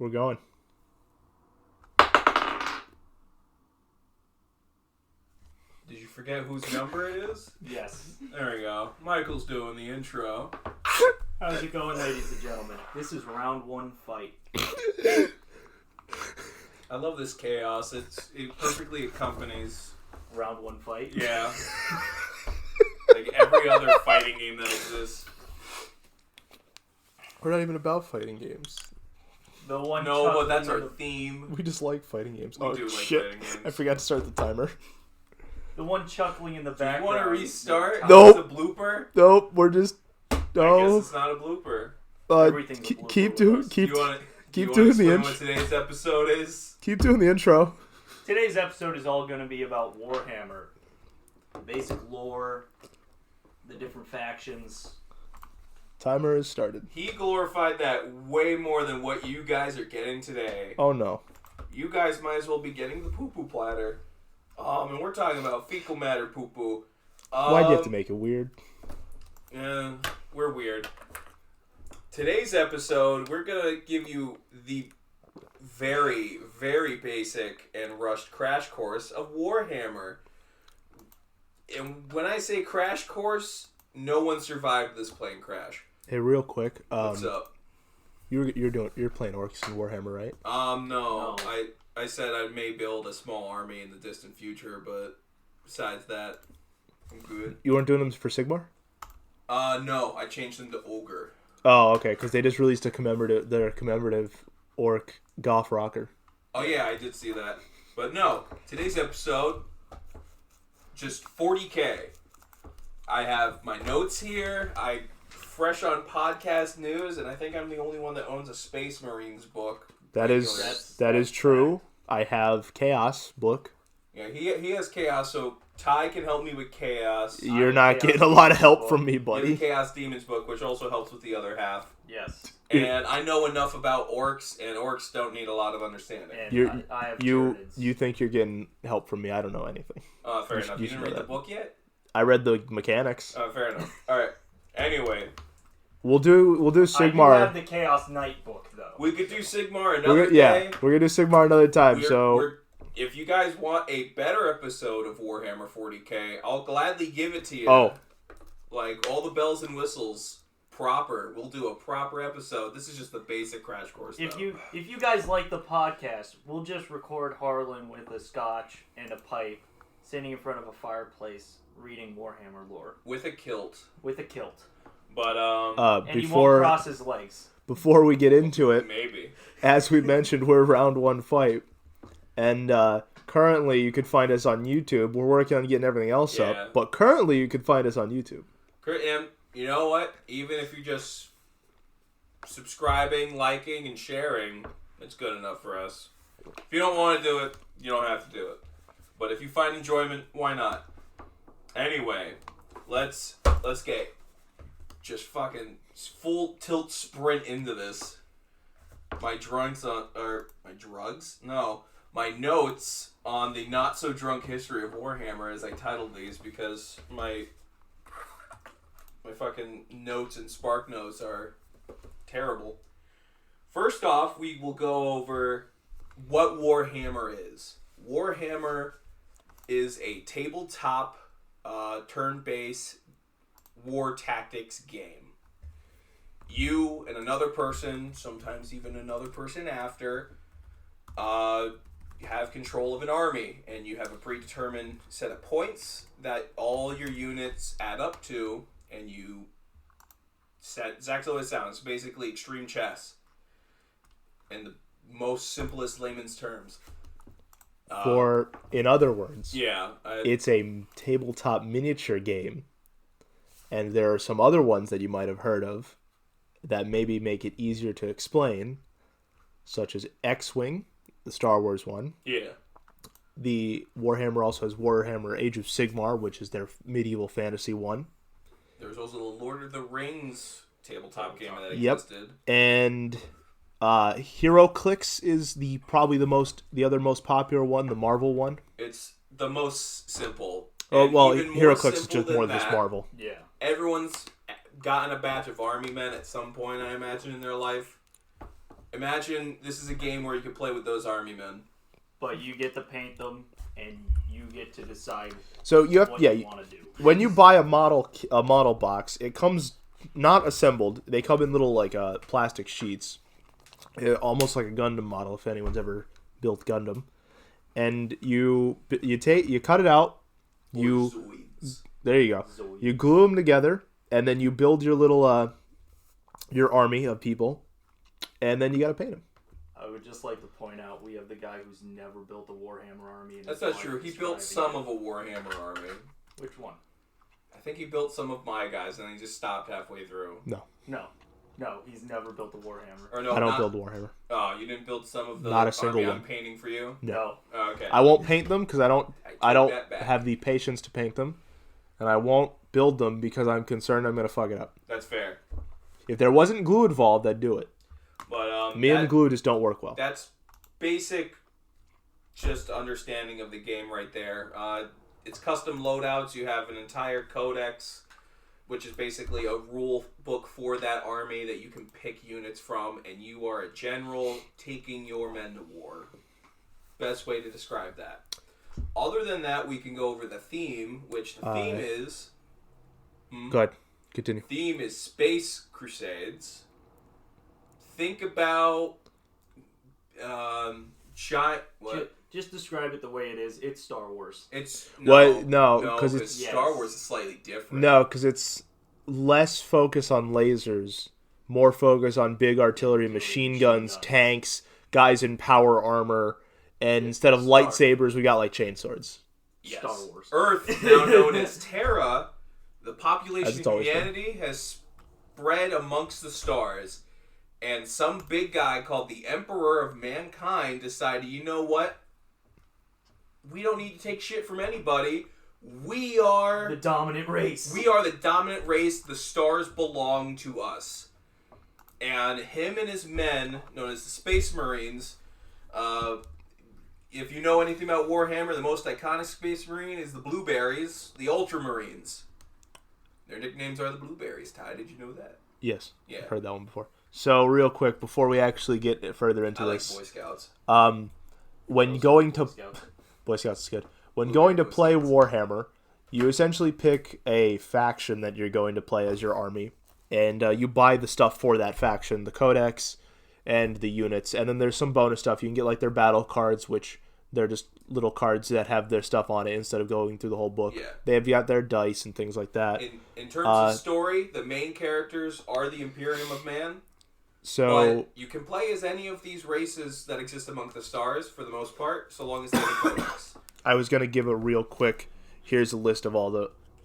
We're going. Did you forget whose number it is? Yes. There we go. Michael's doing the intro. How's it going, ladies and gentlemen? This is round one fight. I love this chaos. It perfectly accompanies. Round one fight? Yeah. Like every other fighting game that exists. We're not even about fighting games. The one No, but that's chuckling our in theme. We just like fighting games. We Oh, do like shit. fighting games. I forgot to start the timer. the one chuckling in the Do you background. want to restart? Nope. It's a blooper? Nope, we're just... I No. guess it's not a blooper. Everything's a blooper Keep with doing... us. Keep, You wanna keep explain doing the intro. what today's episode is? Keep doing the intro. Today's episode is all going to be about Warhammer. Basic lore, the different factions. Timer is started. He glorified that way more than what you guys are getting today. Oh, no. You guys might as well be getting the poo-poo platter. And we're talking about fecal matter poo-poo. Why'd you have to make it weird? Yeah, we're weird. Today's episode, we're going to give you the very, very basic and rushed crash course of Warhammer. And when I say crash course, no one survived this plane crash. Hey, real quick. What's up? You're playing orcs in Warhammer, right? No. I said I may build a small army in the distant future, but besides that, I'm good. You weren't doing them for Sigmar? No, I changed them to Ogre. Oh, okay, because they just released their commemorative orc golf rocker. Oh yeah, I did see that. But no, today's episode, just 40K. I have my notes here. I fresh on podcast news, and I think I'm the only one that owns a Space Marines book. That is true. I have Chaos book. Yeah, he has Chaos, so Ty can help me with Chaos. You're not getting a lot of help from me, You have buddy. the Chaos Demons book, which also helps with the other half. Yes. And I know enough about orcs, and orcs don't need a lot of understanding. And I have Tyranids. You think you're getting help from me? I don't know anything. Fair You enough. should You didn't know read the that. book yet? I read the mechanics. Fair enough. All right. Anyway, We'll do I do Sigmar. have the Chaos Knight book, though. we could do Sigmar We're another day. gonna do Sigmar another time. If you guys want a better episode of Warhammer 40K, I'll gladly give it to you. Oh. Like, all the bells and whistles, proper. We'll do a proper episode. This is just the basic crash course, though. If you guys like the podcast, we'll just record Harlan with a scotch and a pipe, sitting in front of a fireplace, reading Warhammer lore. With a kilt. With a kilt. But, And he won't cross his legs. before we get into it, maybe. as we mentioned, we're round one fight, and currently you could find us on YouTube. We're working on getting everything else up, but currently you could find us on YouTube. And you know what? Even if you're just subscribing, liking, and sharing, it's good enough for us. If you don't want to do it, you don't have to do it. But if you find enjoyment, why not? Anyway, let's get just fucking full tilt sprint into this. My notes on the not so drunk history of Warhammer, as I titled these, because my fucking notes and spark notes are terrible. First off, we will go over what Warhammer is. Warhammer is a tabletop, turn-based war tactics game. You and another person, sometimes even another person after, have control of an army, and you have a predetermined set of points that all your units add up to, and you set exactly what it sounds. Basically, extreme chess, in the most simplest layman's terms. In other words, it's a tabletop miniature game, and there are some other ones that you might have heard of that maybe make it easier to explain, such as X-Wing, the Star Wars one. Yeah. The Warhammer also has Warhammer Age of Sigmar, which is their medieval fantasy one. There's also the Lord of the Rings tabletop game that existed. And HeroClix is probably the other most popular one, the Marvel one. It's the most simple. Oh, well, even HeroClix is just more than just Marvel. Yeah. Everyone's gotten a batch of army men at some point, I imagine, in their life. Imagine this is a game where you can play with those army men. But you get to paint them, and you get to decide So you have what you want to do. when you buy a model box, it comes not assembled. They come in little like plastic sheets, almost like a Gundam model. If anyone's ever built Gundam, and you cut it out. There you go. You glue them together, and then you build your little your army of people, and then you got to paint them. I would just like to point out we have the guy who's never built a Warhammer army. That's not true. He built some of a Warhammer army. Which one? I think he built some of my guys, and then he just stopped halfway through. No, he's never built a Warhammer. Or no, I don't build Warhammer. Oh, you didn't build some of the not a single army one. I'm painting for you? No. Oh, okay. I won't paint them because I don't that back. have the patience to paint them, and I won't build them because I'm concerned I'm gonna fuck it up. That's fair. If there wasn't glue involved, I'd do it. But Me and glue just don't work well. That's basic, just understanding of the game right there. It's custom loadouts. You have an entire codex, which is basically a rule book for that army that you can pick units from, and you are a general taking your men to war. Best way to describe that. Other than that, we can go over the theme, which the theme is... Go ahead. Continue. Theme is Space Crusades. Think about... Just describe it the way it is. It's Star Wars. It's... No, because it's... Star Wars is slightly different. No, because it's less focus on lasers, more focus on big artillery, machine guns, tanks, guys in power armor, and instead of lightsabers, we got like chainswords. Yes. Star Wars. Earth, now known as Terra, the population As of it's humanity has spread amongst the stars, and some big guy called the Emperor of Mankind decided, you know what? We don't need to take shit from anybody. We are the dominant race. We are the dominant race. The stars belong to us. And him and his men, known as the Space Marines, if you know anything about Warhammer, the most iconic Space Marine is the Blueberries, the Ultramarines. Their nicknames are the Blueberries. Ty, did you know that? Yes. Yeah. I've heard that one before. So, real quick, before we actually get further into I this... like Boy Scouts. When going to... Scouts. Boy Scouts is good. When going to play Warhammer, you essentially pick a faction that you're going to play as your army, and you buy the stuff for that faction, the codex and the units, and then there's some bonus stuff. You can get like their battle cards, which they're just little cards that have their stuff on it instead of going through the whole book. Yeah. They have got their dice and things like that. In terms of story, the main characters are the Imperium of Man. So but you can play as any of these races that exist among the stars for the most part, so long as they have a codex. I was going to give a real quick, here's a list of all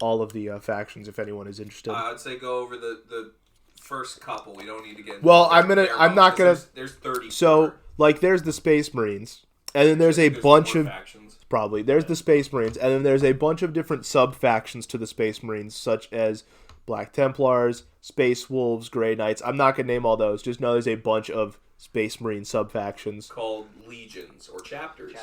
of the factions if anyone is interested. I'd say go over the first couple. We don't need to get into Well, there's 30. So, like, there's the Space Marines, and then there's a bunch of factions. Probably. There's the Space Marines, and then there's a bunch of different sub-factions to the Space Marines, such as Black Templars, Space Wolves, Grey Knights. I'm not going to name all those. Just know there's a bunch of Space Marine sub-factions. Called legions or chapters.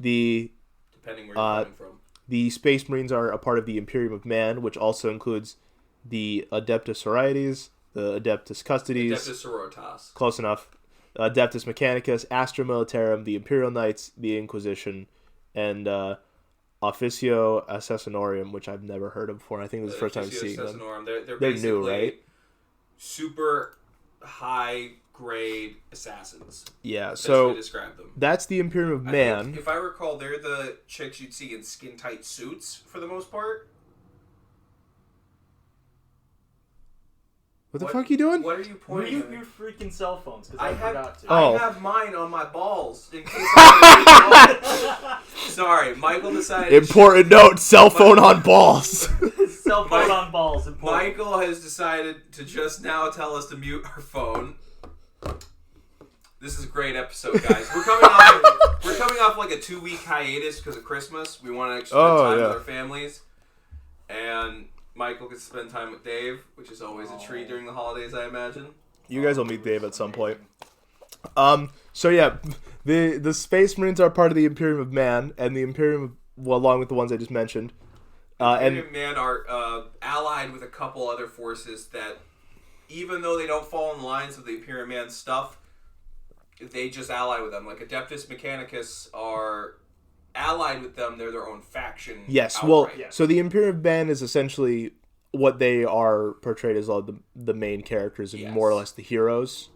Depending where you're coming from. The Space Marines are a part of the Imperium of Man, which also includes the Adeptus Sororities, the Adeptus Custodes. Adeptus Sororitas. Close enough. Adeptus Mechanicus, Astra Militarum, the Imperial Knights, the Inquisition, and Officio Assassinorum, which I've never heard of before. I think this is the first time seeing them. They're new, right? Super high grade assassins. Yeah, Best so way to describe them. That's the Imperium of Man. If I recall, they're the chicks you'd see in skin tight suits for the most part. What the fuck are you doing? What are you pointing at? Your freaking cell phones, because I forgot to. Oh. I have mine on my balls in case I Sorry, Michael decided... Important note, cell phone on balls. Cell phone on balls. Important. Michael has decided to just now tell us to mute our phone. This is a great episode, guys. We're coming off like a 2-week hiatus because of Christmas. We want to spend time with our families. And Michael gets to spend time with Dave, which is always a treat during the holidays, I imagine. You guys will meet Dave at some point. So yeah, the Space Marines are part of the Imperium of Man, and the Imperium of, well, along with the ones I just mentioned. Imperium of Man are allied with a couple other forces that, even though they don't fall in the lines of the Imperium of Man stuff, they just ally with them. Like Adeptus Mechanicus are allied with them. They're their own faction. Yes, outright. well, so the Imperium Band is essentially what they are portrayed as all the main characters and more or less the heroes.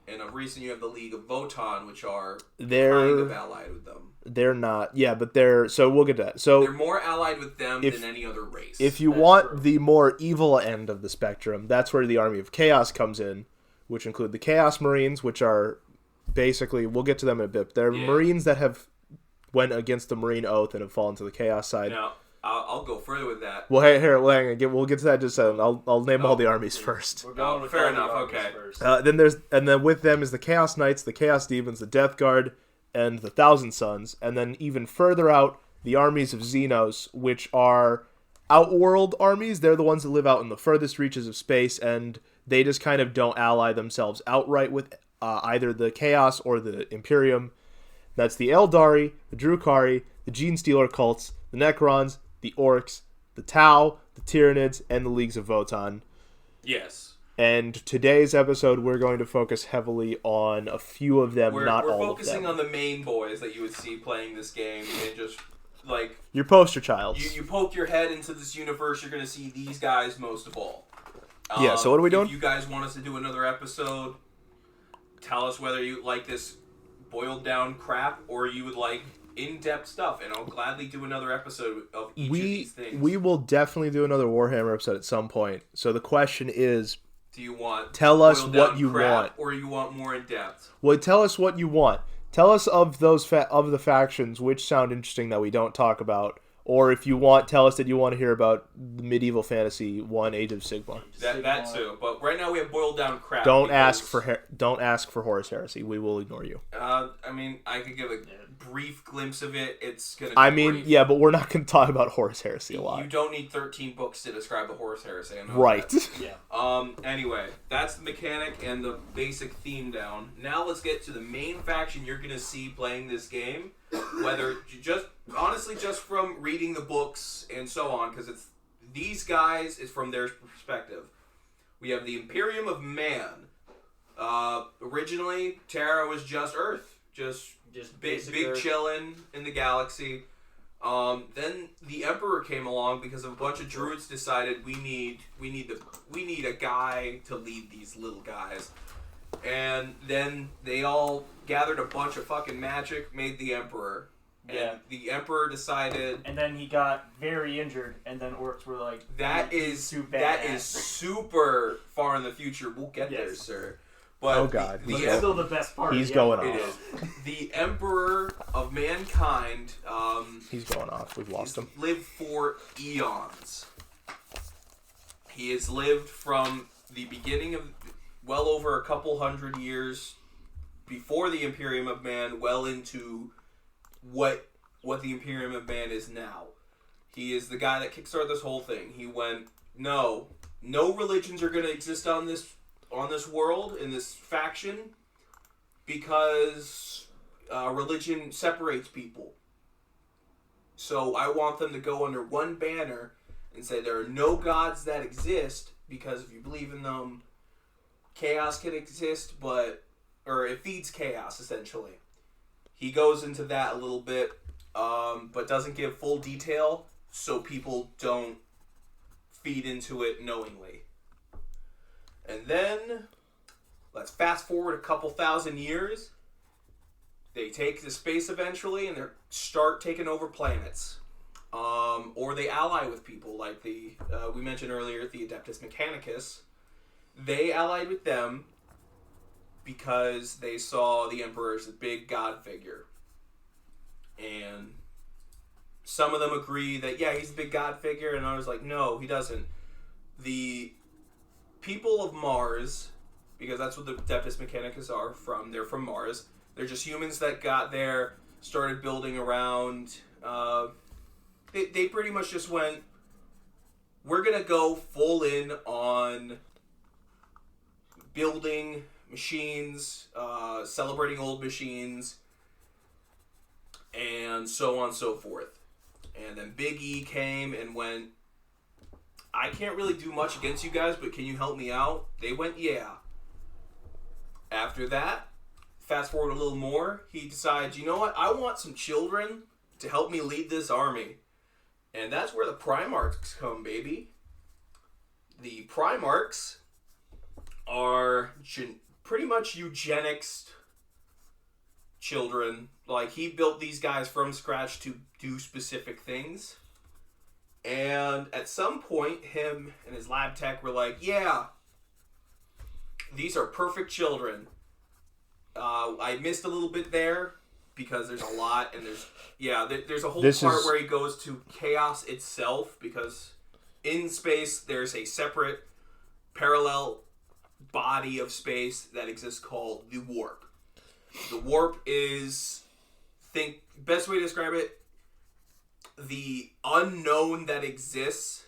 And of recent, you have the League of Votan, which are They're kind of allied with them. They're not, yeah, but they're, so we'll get to that. So they're more allied with them than any other race. If you want the more evil end of the spectrum, that's where the Army of Chaos comes in, which include the Chaos Marines, which are basically, we'll get to them in a bit. They're Marines that have went against the Marine Oath and have fallen to the Chaos side. Now, I'll go further with that. Well, hey, here, we'll get to that in just a second. I'll name all the armies first. We're going with fair all the enough, armies okay. first. Then with them is the Chaos Knights, the Chaos Demons, the Death Guard, and the Thousand Sons. And then even further out, the armies of Xenos, which are outworld armies. They're the ones that live out in the furthest reaches of space, and they just kind of don't ally themselves outright with either the Chaos or the Imperium. That's the Eldari, the Drukhari, the Gene Stealer cults, the Necrons, the Orcs, the Tau, the Tyranids, and the Leagues of Votan. Yes. And today's episode, we're going to focus heavily on a few of them, not all of them. We're focusing on the main boys that you would see playing this game, and just, like... Your poster childs. You poke your head into this universe, you're going to see these guys most of all. Yeah, so what are we doing? If you guys want us to do another episode, tell us whether you like this boiled down crap, or you would like in-depth stuff, and I'll gladly do another episode of each of these things. We will definitely do another Warhammer episode at some point. So the question is, do you want tell us what you want, or you want more in-depth? Well, tell us what you want. Tell us of those of the factions which sound interesting that we don't talk about, or if you want, tell us that you want to hear about the medieval fantasy one, Age of Sigmar. That too, but right now we have boiled down crap. Don't ask for Horus Heresy. We will ignore you. I mean, I could give a brief glimpse of it. It's gonna. Brief. Yeah, but we're not going to talk about Horus Heresy a lot. You don't need 13 books to describe the Horus Heresy. I know right. That. Yeah. Anyway, that's the mechanic and the basic theme down. Now let's get to the main faction you're gonna see playing this game. Whether you just from reading the books and so on, because it's these guys is from their perspective. We have the Imperium of Man. Originally, Terra was just Earth, just big Earth. chillin' in the galaxy. Then the Emperor came along because of a bunch of druids decided we need a guy to lead these little guys. And then they all gathered a bunch of fucking magic, made the Emperor. And the Emperor decided... And then he got very injured, and then orcs were like... That is super far in the future. We'll get there, sir. But oh, God. It's still the best part. He's going off. It is. The Emperor of Mankind... he's going off. We've lost him. Lived for eons. He has lived from the beginning of... well over a couple hundred years before the Imperium of Man, well into what the Imperium of Man is now. He is the guy that kickstarted this whole thing. He went, no religions are going to exist on this world, in this faction, because religion separates people. So I want them to go under one banner and say there are no gods that exist, because if you believe in them, chaos can exist, or it feeds chaos, essentially. He goes into that a little bit, but doesn't give full detail, so people don't feed into it knowingly. And then, let's fast forward a couple thousand years. They take the space eventually, and they start taking over planets. Or they ally with people, like we mentioned earlier, the Adeptus Mechanicus. They allied with them because they saw the Emperor as a big god figure. And some of them agree that, yeah, he's a big god figure, and others like, no, he doesn't. The people of Mars, because that's what the Adeptus Mechanicus are from, they're from Mars. They're just humans that got there, started building around. They pretty much just went, we're going to go full in on building machines, celebrating old machines, and so on and so forth. And then Big E came and went, I can't really do much against you guys, but can you help me out? They went, yeah. After that, fast forward a little more, he decides, you know what? I want some children to help me lead this army. And that's where the Primarchs come, baby. The Primarchs are pretty much eugenics children. Like, he built these guys from scratch to do specific things. And at some point, him and his lab tech were like, yeah, these are perfect children. I missed a little bit there because there's a lot, and there's a whole part where he goes to chaos itself, because in space there's a separate parallel body of space that exists called the warp. The warp is, best way to describe it, the unknown that exists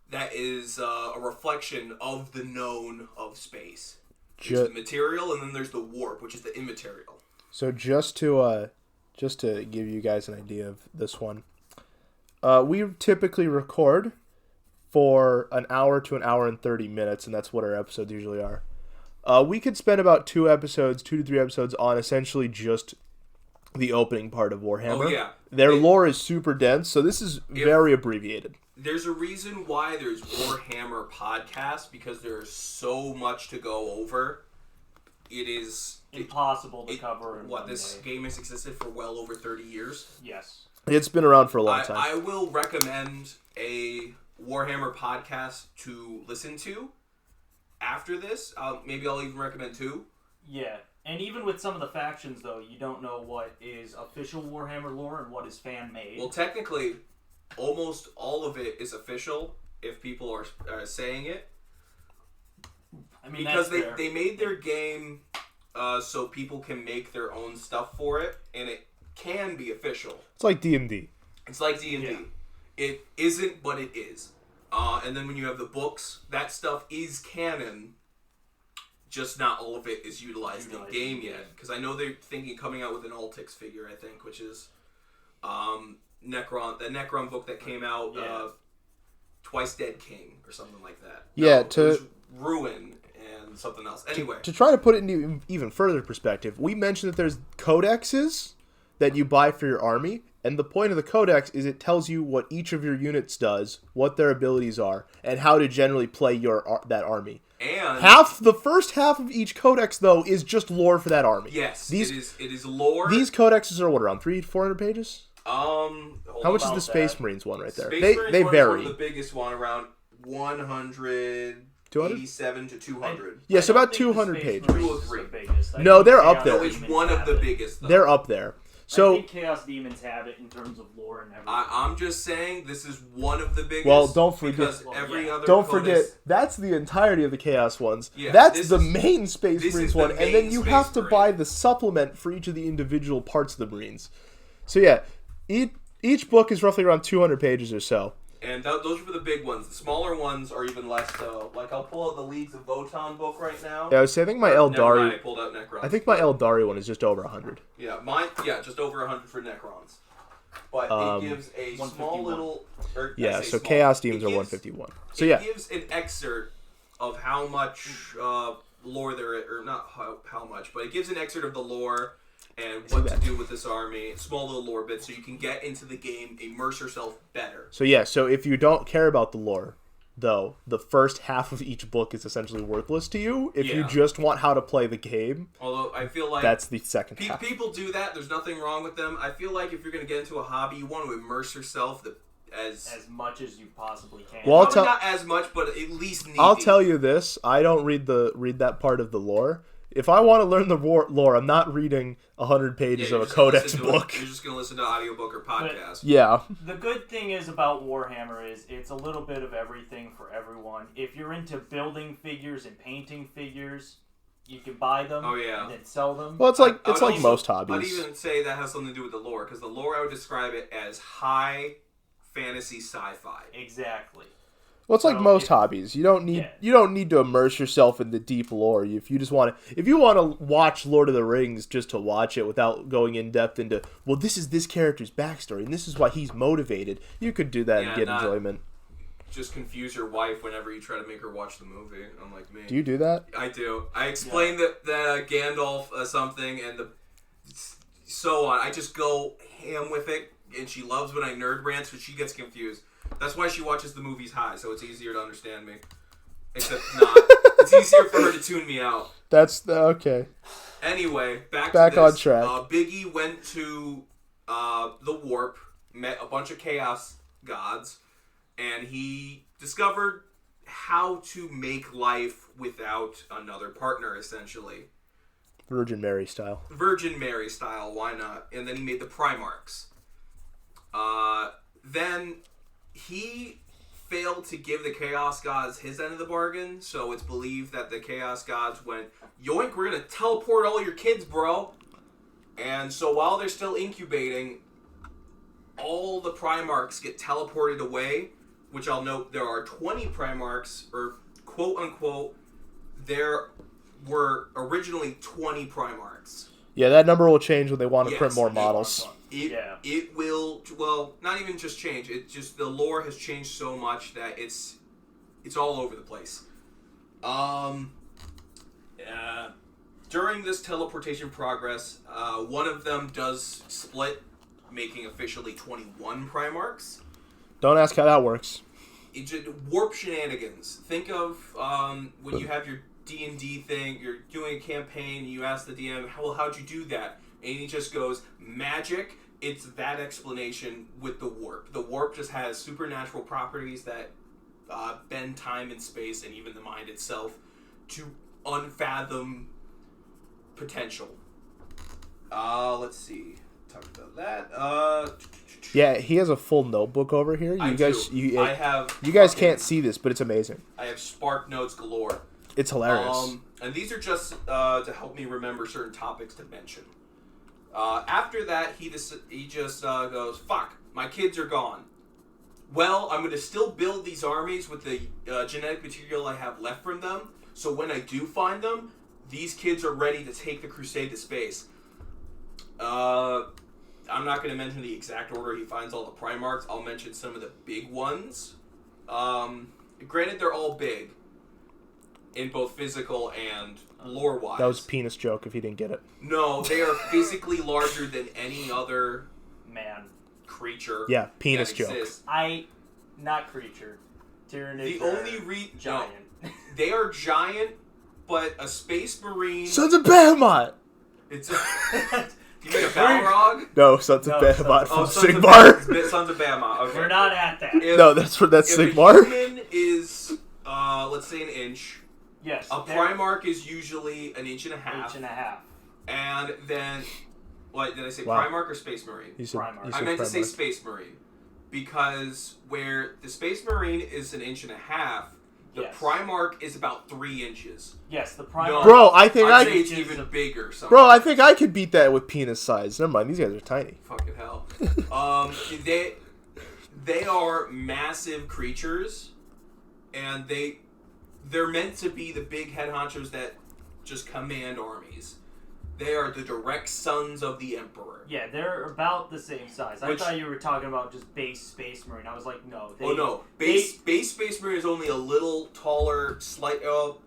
that is a reflection of the known of space. There's the material, and then there's the warp, which is the immaterial. So just to give you guys an idea of this one, we typically record for an hour to an hour and 30 minutes, and that's what our episodes usually are. We could spend about 2 to 3 episodes on essentially just the opening part of Warhammer. Oh, yeah. Their lore is super dense, so this is very abbreviated. There's a reason why there's Warhammer podcasts, because there's so much to go over. It is impossible to cover in one this day. game has existed for well over 30 years. Yes. It's been around for a long time. I will recommend a Warhammer podcast to listen to after this. Maybe I'll even recommend 2. Yeah. And even with some of the factions, though, you don't know what is official Warhammer lore and what is fan-made. Well, technically, almost all of it is official, if people are saying it. I mean, because they made their game so people can make their own stuff for it, and it can be official. It's like D&D. It's like D&D. Yeah. It isn't, but it is. And then when you have the books, that stuff is canon, just not all of it is utilized in game yet. Because I know they're thinking coming out with an Altix figure, I think, which is Necron, the Necron book that came out, Twice Dead King, or something like that. Yeah, it was Ruin and something else. Anyway. To try to put it into even further perspective, we mentioned that there's codexes that you buy for your army, and the point of the codex is it tells you what each of your units does, what their abilities are, and how to generally play that army. And the first half of each codex, though, is just lore for that army. Yes, it is lore. These codexes are what, around 300-400 pages? How much is the Space Marines one right there? Space They Marines vary. Is the biggest one, around 187 to 200. Yes, about 200 pages. 2 or 3. No, they're up there. No, it's one of the biggest, though. They're up there. So I think Chaos Demons have it in terms of lore and everything. I'm just saying this is one of the biggest. Well, don't forget. Because every other don't codex, forget, that's the entirety of the Chaos ones. Yeah, that's the main Space Marines one, the and then you main have to Space buy Marine. the supplement for each of the individual parts of the Marines. So yeah, each book is roughly around 200 pages or so. And those are for the big ones. The smaller ones are even less so. Like, I'll pull out the Leagues of Votann book right now. Yeah, I think my Never mind, Eldari. I pulled out Necrons. I think my Eldari one is just over 100. Yeah, just over 100 for Necrons. But it gives a small little... So Chaos Demons are 151. So yeah. It gives an excerpt of how much lore there is, or not how much, but it gives an excerpt of the lore and what to do with this army. Small little lore bits, so you can get into the game, immerse yourself better. So yeah, so if you don't care about the lore, though, the first half of each book is essentially worthless to you. If you just want how to play the game, although I feel like that's the second half. People do that. There's nothing wrong with them. I feel like if you're going to get into a hobby, you want to immerse yourself as much as you possibly can. Well, probably not as much, but at least need. I'll tell you this: I don't read that part of the lore. If I want to learn the lore, I'm not reading 100 pages of a codex book. You're just going to listen to audiobook or podcast. Yeah. The good thing is about Warhammer is it's a little bit of everything for everyone. If you're into building figures and painting figures, you can buy them and then sell them. Well, it's like most hobbies. I'd even say that has something to do with the lore, because the lore I would describe it as high fantasy sci-fi. Exactly. Well, it's like most hobbies. You don't need to immerse yourself in the deep lore. If you want to watch Lord of the Rings just to watch it without going in depth into, this is this character's backstory and this is why he's motivated, you could do that and get enjoyment. just confuse your wife whenever you try to make her watch the movie, unlike me. Do you do that? I do. I explain that Gandalf something and so on. I just go ham with it, and she loves when I nerd rant, so she gets confused. That's why she watches the movies high, so it's easier to understand me. Except not. It's easier for her to tune me out. That's okay. Anyway, back to this. On track. Biggie went to the Warp, met a bunch of Chaos gods, and he discovered how to make life without another partner, essentially. Virgin Mary style. Virgin Mary style, why not? And then he made the Primarchs. Then he failed to give the Chaos Gods his end of the bargain, so it's believed that the Chaos Gods went, yoink, we're gonna teleport all your kids, bro. And so while they're still incubating, all the Primarchs get teleported away, which I'll note there are 20 Primarchs, or quote-unquote, there were originally 20 Primarchs. Yeah, that number will change when they want to print more models. It will, well, not even just change. It just, the lore has changed so much that it's all over the place. During this teleportation progress, one of them does split, making officially 21 Primarchs. Don't ask how that works. It's just warp shenanigans. Think of when you have your D&D thing, you're doing a campaign, you ask the DM, well, how'd you do that? And he just goes, magic. It's that explanation with the warp. The warp just has supernatural properties that bend time and space and even the mind itself to unfathom potential. Let's see. Talked about that. Yeah, he has a full notebook over here. You guys can't see this, but it's amazing. I have spark notes galore. It's hilarious. And these are just to help me remember certain topics to mention. After that, he just goes, fuck, my kids are gone. Well, I'm going to still build these armies with the genetic material I have left from them, so when I do find them, these kids are ready to take the crusade to space. I'm not going to mention the exact order he finds all the Primarchs. I'll mention some of the big ones. Granted, they're all big in both physical and lore-wise. That was a penis joke if you didn't get it. No, they are physically larger than any other creature. Yeah, penis joke. Not creature. Tyranids the only giant. No, they are giant, but a space marine. Sons of Behemoth! It's a... You mean a Balrog? No, Sons of Behemoth from Sigmar. Sons of Behemoth. Okay. We're not at that. That's Sigmar. If a human is, let's say, an inch. Yes. A Primarch is usually an inch and a half. Inch and a half. And then, what did I say? Wow. Primarch or Space Marine? Primarch. I meant to say Space Marine, because where the Space Marine is an inch and a half, the Primarch is about 3 inches. Yes, the Primarch. No, bro, I think I'd say it's even bigger. Sometimes. Bro, I think I could beat that with penis size. Never mind, these guys are tiny. Fucking hell. They are massive creatures, and they're meant to be the big head honchos that just command armies. They are the direct sons of the Emperor. Yeah, they're about the same size. I thought you were talking about just base Space Marine. I was like, no. Base Space Marine is only a little taller,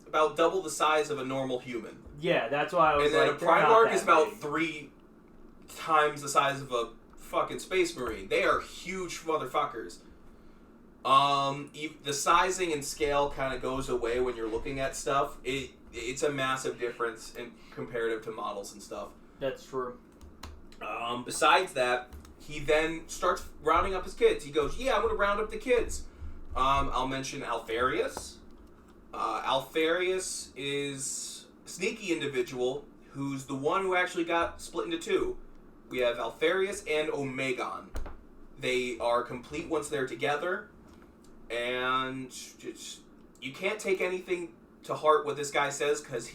about double the size of a normal human. Yeah, that's why I was like, and then a Primarch is about 3 times the size of a fucking Space Marine. They are huge motherfuckers. The sizing and scale kind of goes away when you're looking at stuff. It's a massive difference in comparative to models and stuff. That's true. Besides that, he then starts rounding up his kids. He goes, yeah, I'm going to round up the kids. I'll mention Alfarius. Alfarius is a sneaky individual who's the one who actually got split into 2. We have Alfarius and Omegon. They are complete once they're together. And you can't take anything to heart what this guy says, because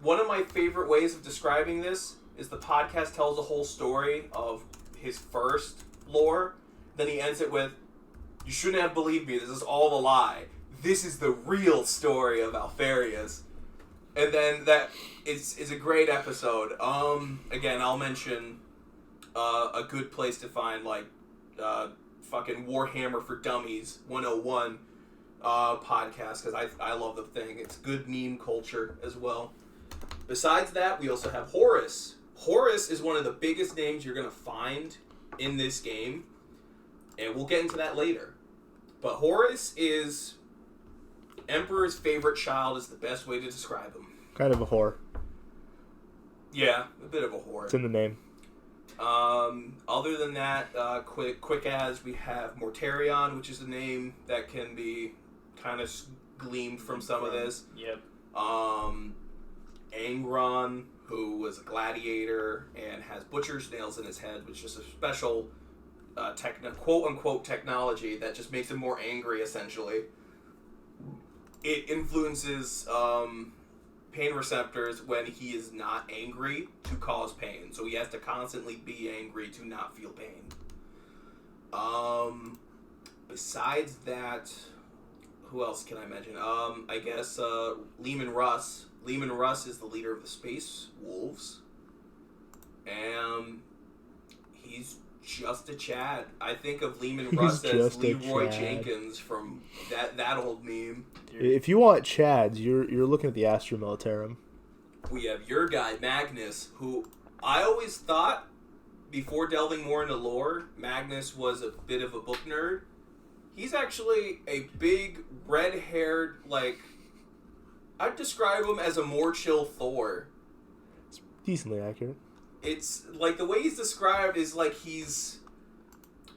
one of my favorite ways of describing this is the podcast tells a whole story of his first lore, then he ends it with, you shouldn't have believed me, this is all a lie. This is the real story of Alfarius. And then that is a great episode. Again, I'll mention a good place to find fucking Warhammer for Dummies 101 podcast, because I love the thing. It's good meme culture as well. Besides that, we also have Horus. Horus is one of the biggest names you're going to find in this game, and we'll get into that later. But Horus is Emperor's favorite child is the best way to describe him. Kind of a whore. Yeah, a bit of a whore. It's in the name. Other than that, quick as we have Mortarion, which is a name that can be kind of gleamed from some of this. Yep. Angron, who was a gladiator and has butcher's nails in his head, which is a special quote-unquote technology that just makes him more angry, essentially. It influences pain receptors when he is not angry to cause pain. So he has to constantly be angry to not feel pain. Besides that, who else can I mention? I guess Leman Russ. Leman Russ is the leader of the Space Wolves. And he's just a Chad. I think of Leman Russ as Leroy Jenkins from that old meme. If you want Chads, you're looking at the Astra Militarum. We have your guy, Magnus, who I always thought, before delving more into lore, Magnus was a bit of a book nerd. He's actually a big, red-haired, I'd describe him as a more chill Thor. It's decently accurate. It's, the way he's described is he's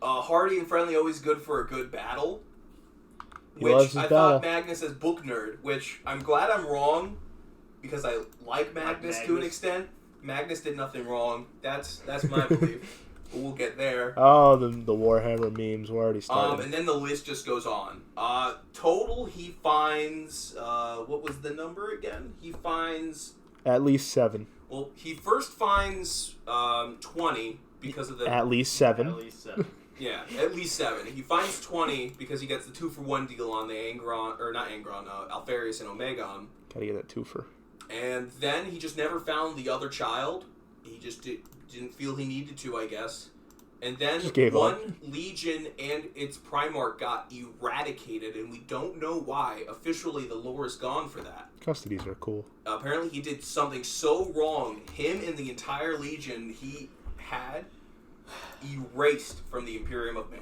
hardy and friendly, always good for a good battle. Which I thought Magnus as book nerd, which I'm glad I'm wrong, because I like Magnus to an extent. Magnus did nothing wrong. That's my belief. But we'll get there. Oh, the Warhammer memes were already started. And then the list just goes on. Total, he finds, what was the number again? He finds... At least 7. Well, he first finds 20 because of the... At least 7. At least 7. Yeah, at least 7. He finds 20 because he gets the 2-for-1 deal on the Angron, or not Angron, Alpharius and Omegon. Gotta get that 2-for. And then he just never found the other child. He just didn't feel he needed to, I guess. And then one legion and its Primarch got eradicated, and we don't know why. Officially, the lore is gone for that. Custodies are cool. Apparently, he did something so wrong. Him and the entire legion he had erased from the Imperium of Man.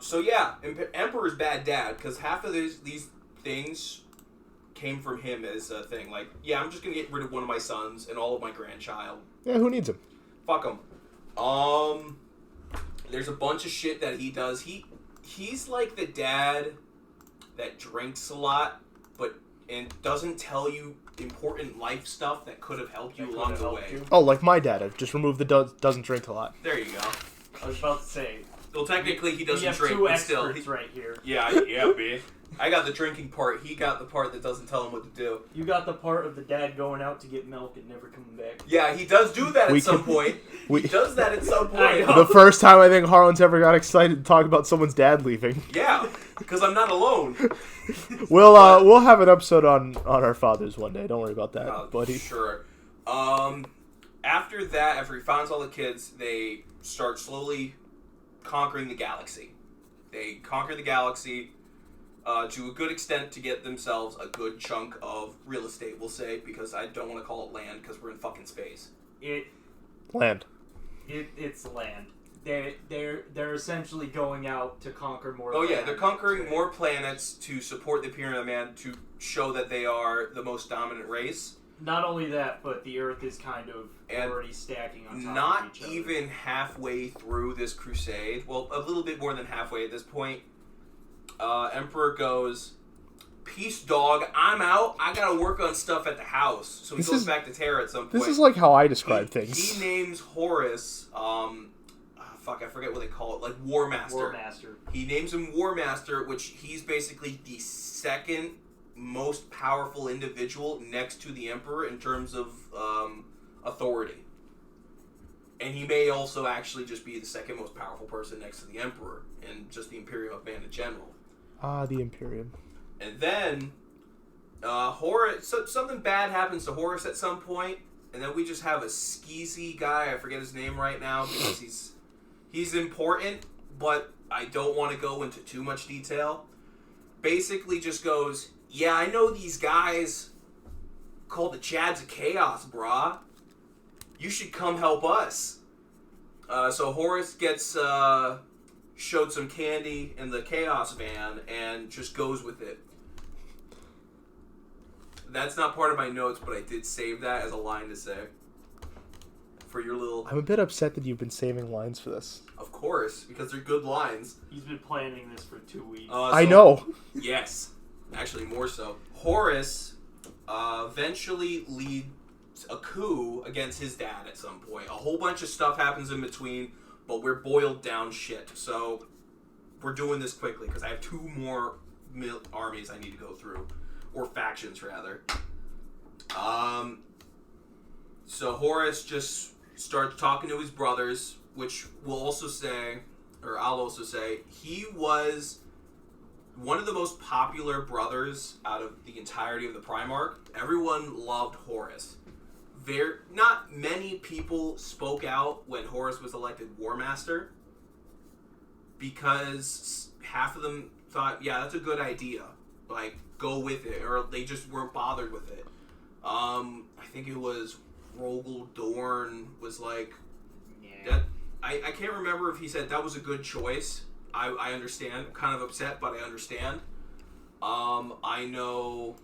So yeah, Emperor's bad dad, because half of these things came from him as a thing. I'm just gonna get rid of one of my sons and all of my grandchild. Yeah, who needs him? Fuck him. There's a bunch of shit that he does. He's like the dad that drinks a lot, and doesn't tell you important life stuff that could have helped you along the way. Oh, like my dad. I've just removed the doesn't drink a lot. There you go. I was about to say. Well, technically he doesn't drink, but still. He's right here. Yeah, B. I got the drinking part. He got the part that doesn't tell him what to do. You got the part of the dad going out to get milk and never coming back. Yeah, he does do that at some point. He does that at some point. The first time I think Harlan's ever got excited to talk about someone's dad leaving. Yeah, because I'm not alone. We'll have an episode on our fathers one day. Don't worry about that, buddy. Sure. After that, after he finds all the kids, they start slowly conquering the galaxy. They conquer the galaxy to a good extent to get themselves a good chunk of real estate, we'll say, because I don't want to call it land because we're in fucking space. Land. It's land. They're essentially going out to conquer more. Oh yeah, they're conquering more planets to support the Imperium of Man, to show that they are the most dominant race. Not only that, but the Earth is kind of already stacking on top not of each other. even halfway through this crusade, well, a little bit more than halfway at this point, Emperor goes, "Peace, dog, I'm out. I gotta work on stuff at the house." So he goes back to Terra at some point. This is like how I describe things. He names Horus, I forget what they call it, War Master. War Master. He names him War Master, which he's basically the second most powerful individual next to the Emperor in terms of authority. And he may also actually just be the second most powerful person next to the Emperor and just the Imperium of Man in general. The Imperium. And then Horus, something bad happens to Horus at some point, and then we just have a skeezy guy. I forget his name right now because he's He's important, but I don't want to go into too much detail. Basically just goes, yeah, I know these guys called the Chads of Chaos, brah. You should come help us. So Horus gets showed some candy in the Chaos van and just goes with it. That's not part of my notes, but I did save that as a line to say. For your little... I'm a bit upset that you've been saving lines for this. Of course, because they're good lines. He's been planning this for 2 weeks. I know. Yes. Actually, more so. Horus eventually leads a coup against his dad at some point. A whole bunch of stuff happens in between, but we're boiled down shit. So we're doing this quickly because I have 2 more armies I need to go through. Or factions, rather. So Horus just starts talking to his brothers, which will also say, or I'll also say, he was one of the most popular brothers out of the entirety of the Primarch. Everyone loved Horus. Not many people spoke out when Horus was elected War Master, because half of them thought, yeah, that's a good idea. Like, go with it, or they just weren't bothered with it. I think it was Rogel Dorn was like, that. I can't remember if he said that was a good choice. I understand. I'm kind of upset, but I understand. I know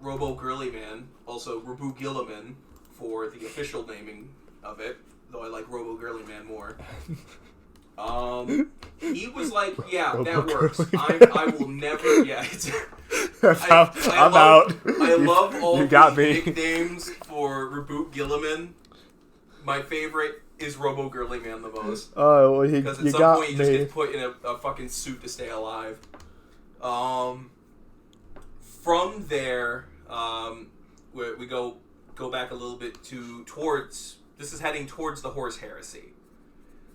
Robo Grilly Man, also Rabu Gilliman for the official naming of it, though I like Robo Grilly Man more. He was like, yeah, that works. I will never, yeah. I'm out. I love all the nicknames for Reboot Gilliman. My favorite is Robo Girly Man the most. Oh, well, because at some point he just gets put in a fucking suit to stay alive. From there, we go back a little bit towards. This is heading towards the Horus Heresy.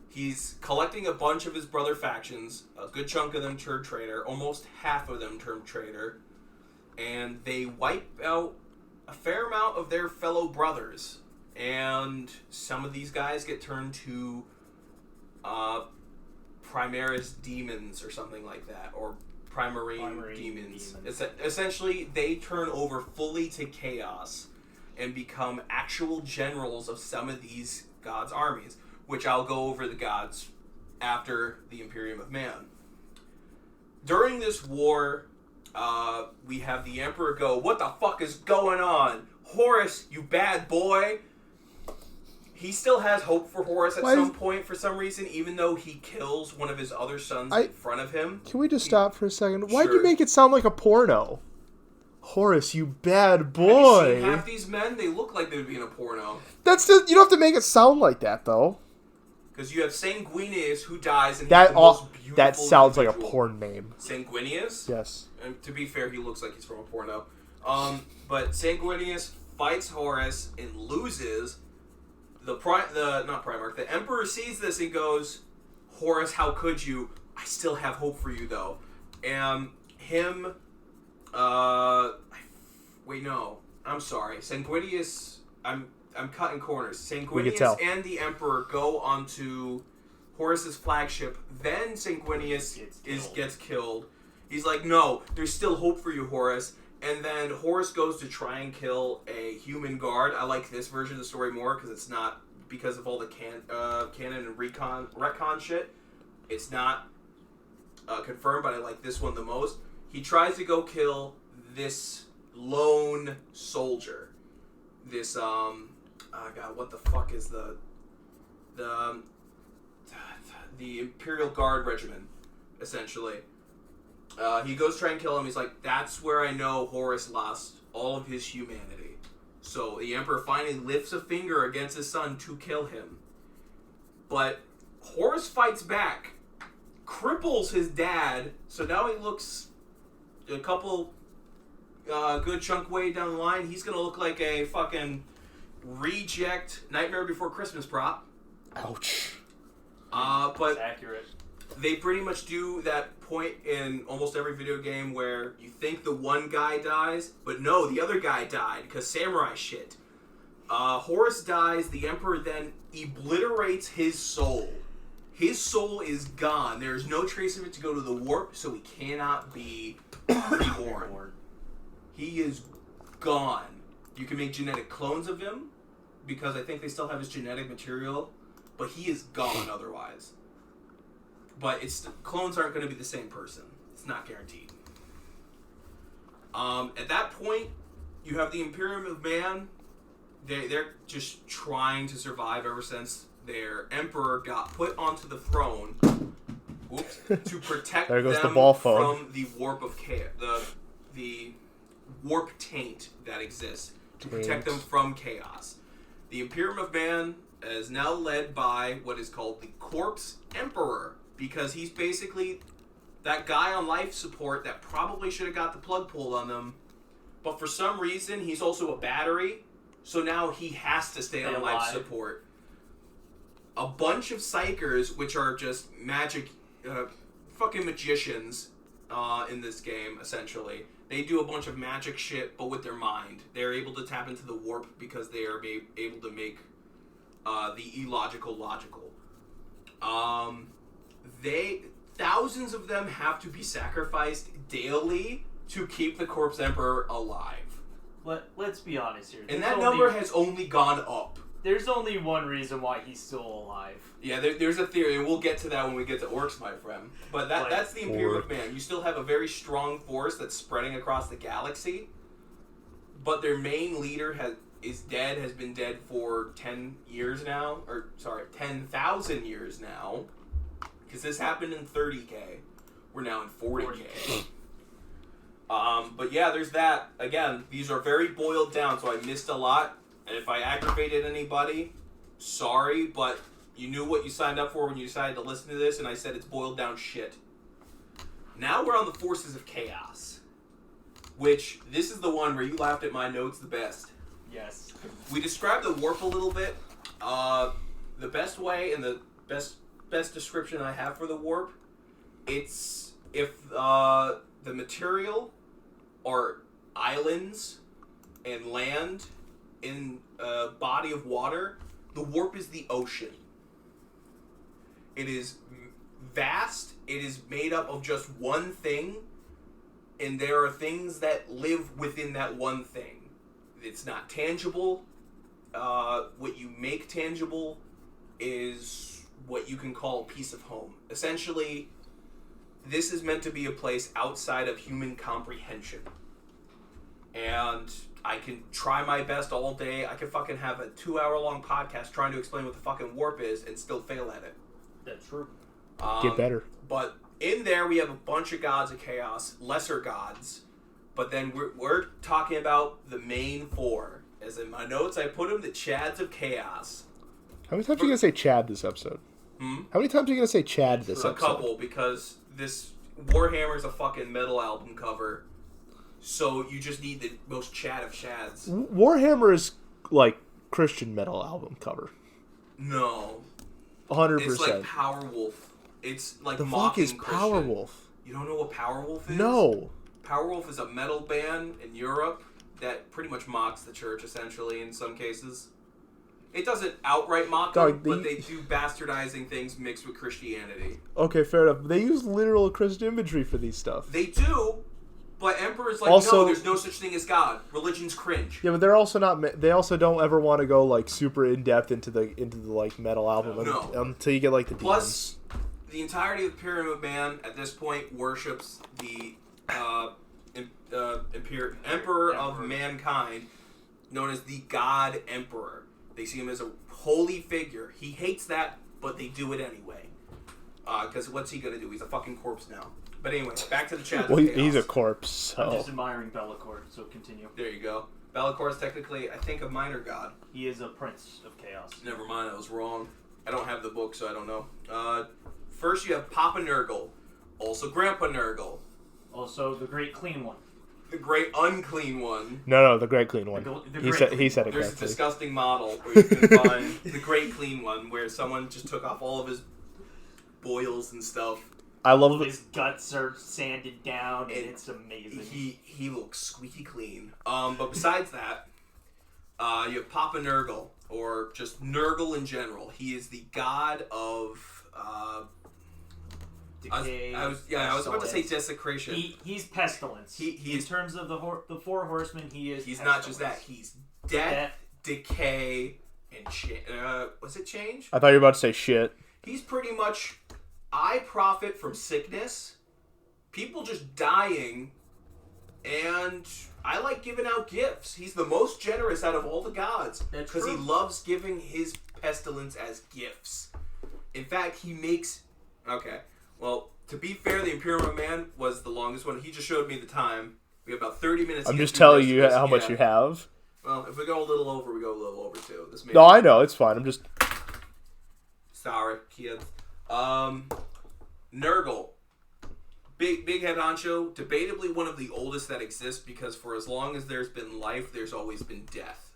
He's collecting a bunch of his brother factions. A good chunk of them turned traitor. Almost half of them turned traitor. And they wipe out a fair amount of their fellow brothers. And some of these guys get turned to Primaris demons or something like that. Or Primarine demons. Essentially, they turn over fully to chaos and become actual generals of some of these gods' armies. Which I'll go over the gods after the Imperium of Man. During this war, we have the Emperor go, what the fuck is going on? Horus, you bad boy. He still has hope for Horus at some point for some reason, even though he kills one of his other sons in front of him. Can we just stop for a second? Why'd you make it sound like a porno? Horus, you bad boy. Have you seen half these men? They look like they would be in a porno. That's just, you don't have to make it sound like that, though. Because you have Sanguinius, who dies, and he's the most beautiful that sounds individual. Like a porn name. Sanguinius? Yes. And to be fair, he looks like he's from a porno. But Sanguinius fights Horus and loses. The Emperor sees this and goes, Horus, how could you? I still have hope for you, though. And him... wait, no. I'm sorry. Sanguinius... I'm cutting corners. Sanguinius and the Emperor go onto Horus's flagship. Then Sanguinius gets killed. He's like, no, there's still hope for you, Horus. And then Horus goes to try and kill a human guard. I like this version of the story more because it's not because of all the canon and retcon shit. It's not confirmed, but I like this one the most. He tries to go kill this lone soldier. This God, what the fuck is the Imperial Guard Regiment, essentially. He goes to try and kill him. He's like, that's where I know Horus lost all of his humanity. So the Emperor finally lifts a finger against his son to kill him. But Horus fights back, cripples his dad, so now he looks a couple good chunk way down the line. He's going to look like a fucking reject Nightmare Before Christmas prop. Ouch. But that's accurate. They pretty much do that point in almost every video game where you think the one guy dies, but no, the other guy died because samurai shit. Horus dies. The Emperor then obliterates his soul. His soul is gone. There is no trace of it to go to the warp, so he cannot be reborn. He is gone. You can make genetic clones of him, because I think they still have his genetic material, but he is gone otherwise. But clones aren't going to be the same person. It's not guaranteed. At that point, you have the Imperium of Man. They're just trying to survive ever since their emperor got put onto the throne to protect there goes them the ball phone. From the warp of chaos, the warp taint that exists, to protect them from chaos. The Imperium of Man is now led by what is called the Corpse Emperor, because he's basically that guy on life support that probably should have got the plug pulled on them, but for some reason he's also a battery, so now he has to stay on life support. A bunch of psychers, which are just magic, fucking magicians in this game, essentially. They do a bunch of magic shit, but with their mind. They're able to tap into the warp because they are able to make the illogical logical. Thousands of them have to be sacrificed daily to keep the Corpse Emperor alive. Let's be honest here. And that number has only gone up. There's only one reason why he's still alive. Yeah, there's a theory, and we'll get to that when we get to orcs, my friend. But that's the Imperium of Man. You still have a very strong force that's spreading across the galaxy, but their main leader is dead, has been dead for 10 years now, 10,000 years now, because this happened in 30K. We're now in 40K. But yeah, there's that. Again, these are very boiled down, so I missed a lot. And if I aggravated anybody, sorry, but you knew what you signed up for when you decided to listen to this, and I said it's boiled down shit. Now we're on the Forces of Chaos, which, this is the one where you laughed at my notes the best. Yes. We described the warp a little bit. The best way and the best description I have for the warp, it's if the material are islands and land in a body of water, the warp is the ocean. It is vast, it is made up of just one thing, and there are things that live within that one thing. It's not tangible. What you make tangible is what you can call a piece of home. Essentially, this is meant to be a place outside of human comprehension. And I can try my best all day. I can fucking have a 2-hour-long podcast trying to explain what the fucking warp is and still fail at it. That's true. Get better. But in there, we have a bunch of gods of chaos, lesser gods. But then we're talking about the main four. As in my notes, I put them the Chads of Chaos. How many times are you going to say Chad this episode? How many times are you going to say Chad this episode? A couple, because this Warhammer is a fucking metal album cover. So you just need the most Chad of Chads. Warhammer is like Christian metal album cover. No. 100%. It's like Powerwolf. It's like the fuck is Powerwolf? You don't know what Powerwolf is? No. Powerwolf is a metal band in Europe that pretty much mocks the church, essentially, in some cases. It doesn't outright mock them, but they do bastardizing things mixed with Christianity. Okay, fair enough. They use literal Christian imagery for these stuff. They do, but Emperor's like, also, no, there's no such thing as God. Religion's cringe. Yeah, but they're also not. They also don't ever want to go like super in depth into the like metal album until you get like the Plus, the entirety of the Imperium of Man at this point worships the Emperor of mankind, known as the God Emperor. They see him as a holy figure. He hates that, but they do it anyway. Because what's he gonna do? He's a fucking corpse now. But anyway, back to the chat. Well, he's a corpse. So. I'm just admiring Be'lakor, so continue. There you go. Be'lakor is technically, I think, a minor god. He is a prince of chaos. Never mind, I was wrong. I don't have the book, so I don't know. First, you have Papa Nurgle, also Grandpa Nurgle, also the Great Clean One. The Great Unclean One. No, the Great Clean One. He said it There's correctly. a disgusting model where you can find the Great Clean One, where someone just took off all of his boils and stuff. I love his guts are sanded down, and it's amazing. He looks squeaky clean. But besides that, You have Papa Nurgle, or just Nurgle in general. He is the god of decay. I was about to say desecration. He's pestilence. In terms of the four horsemen, he's pestilence. Not just that. He's death, decay, and was it change? I thought you were about to say shit. He's pretty much, I profit from sickness, people just dying, and I like giving out gifts. He's the most generous out of all the gods because he loves giving his pestilence as gifts. In fact, he makes... Okay. Well, to be fair, the Imperium of Man was the longest one. He just showed me the time. We have about 30 minutes. I'm just telling you how much you have. Well, if we go a little over, we go a little over too. No, I know. It's fine. I'm just... Sorry, kids. Nurgle. Big head honcho. Debatably one of the oldest that exists because for as long as there's been life, there's always been death.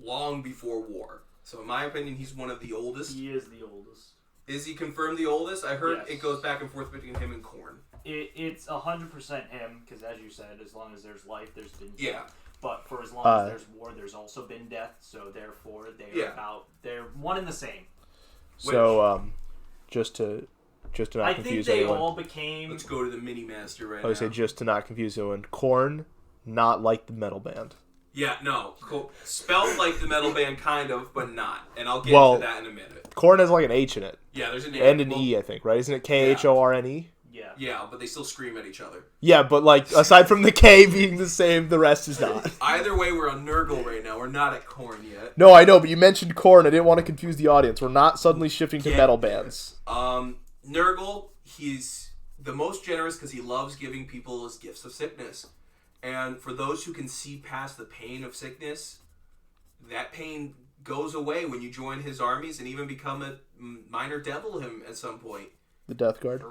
Long before war. So in my opinion, he's one of the oldest. He is the oldest. Is he confirmed the oldest? I heard it goes back and forth between him and Khorne. It's 100% him, because as you said, as long as there's life, there's been death. Yeah. But for as long as there's war, there's also been death, so therefore they're one and the same. So, just to not confuse anyone. I think they all became... Let's go to the mini-master right now. I would say just to not confuse anyone. Khorne, not like the metal band. Yeah, no. Spelled like the metal band, kind of, but not. And I'll get to that in a minute. Khorne has like an H in it. Yeah, there's an and an E, I think, right? Isn't it Khorne? Yeah. Yeah, but they still scream at each other. Yeah, but like aside from the K being the same, the rest is not. Either way, we're on Nurgle right now. We're not at Khorne yet. No, I know, but you mentioned Khorne. I didn't want to confuse the audience. We're not suddenly shifting to metal bands. Nurgle, he's the most generous because he loves giving people his gifts of sickness. And for those who can see past the pain of sickness, that pain goes away when you join his armies and even become a minor devil him at some point. The Death Guard.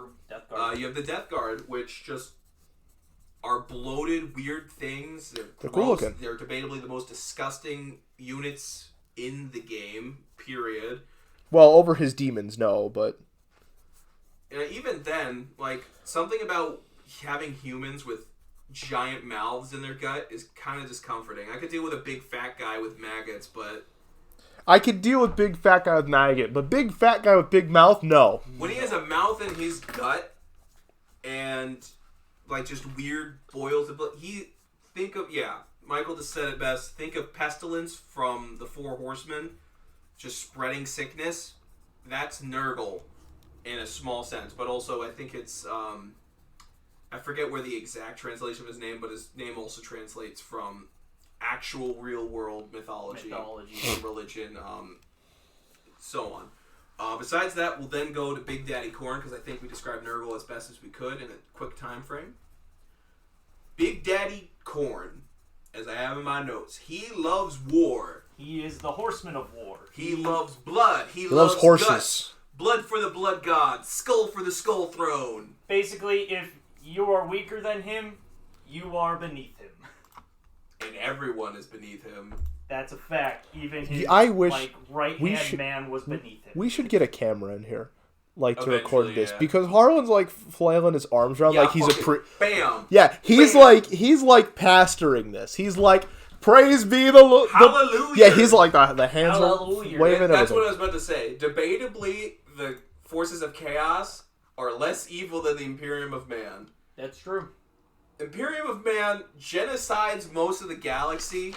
You have the Death Guard, which just are bloated, weird things. They're cool looking. They're debatably the most disgusting units in the game, period. Well, over his demons, no, but... even then, like, something about having humans with giant mouths in their gut is kind of discomforting. I could deal with a big fat guy with maggots, but... I could deal with big fat guy with maggot, but big fat guy with big mouth, no. When he has a mouth in his gut and like just weird boils of blood, Michael just said it best. Think of pestilence from the Four Horsemen, just spreading sickness. That's Nurgle in a small sense, but also I think it's I forget where the exact translation of his name, but his name also translates from actual real world mythology. Religion, so on. Besides that, we'll then go to Big Daddy Khorne because I think we described Nurgle as best as we could in a quick time frame. Big Daddy Khorne, as I have in my notes, he loves war. He is the horseman of war. He loves blood. He loves horses. Guts. Blood for the blood god. Skull for the skull throne. Basically, if you are weaker than him, you are beneath him. And everyone is beneath him. That's a fact. Even his right-hand man was beneath him. We should get a camera in here, to record this, because Harlan's flailing his arms around like he's bam. Yeah, he's like pastoring this. He's like, praise be the Lord. Hallelujah. Yeah, he's like the hands are waving. That's what I was about to say. Debatably, the forces of chaos are less evil than the Imperium of Man. That's true. Imperium of Man genocides most of the galaxy,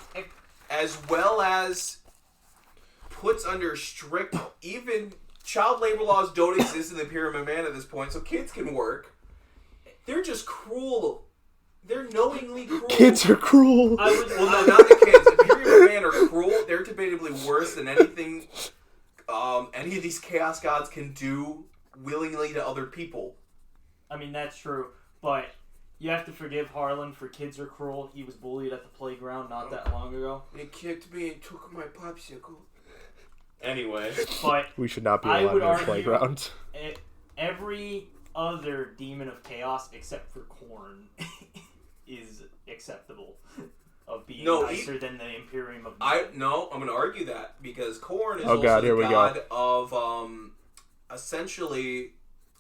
as well as puts under strict, even child labor laws don't exist in the Imperium of Man at this point, so kids can work. They're just cruel. They're knowingly cruel. Kids are cruel. Well, no, not the kids. Imperium of Man are cruel. They're debatably worse than anything any of these chaos gods can do willingly to other people. I mean, that's true, but you have to forgive Harlan for kids are cruel. He was bullied at the playground not that long ago. They kicked me and took my popsicle. Anyway. But we should not be allowed in the playground. Every other demon of chaos except for Khorne is acceptable of being nicer than the Imperium of Man. I'm going to argue that because Khorne is also the god of essentially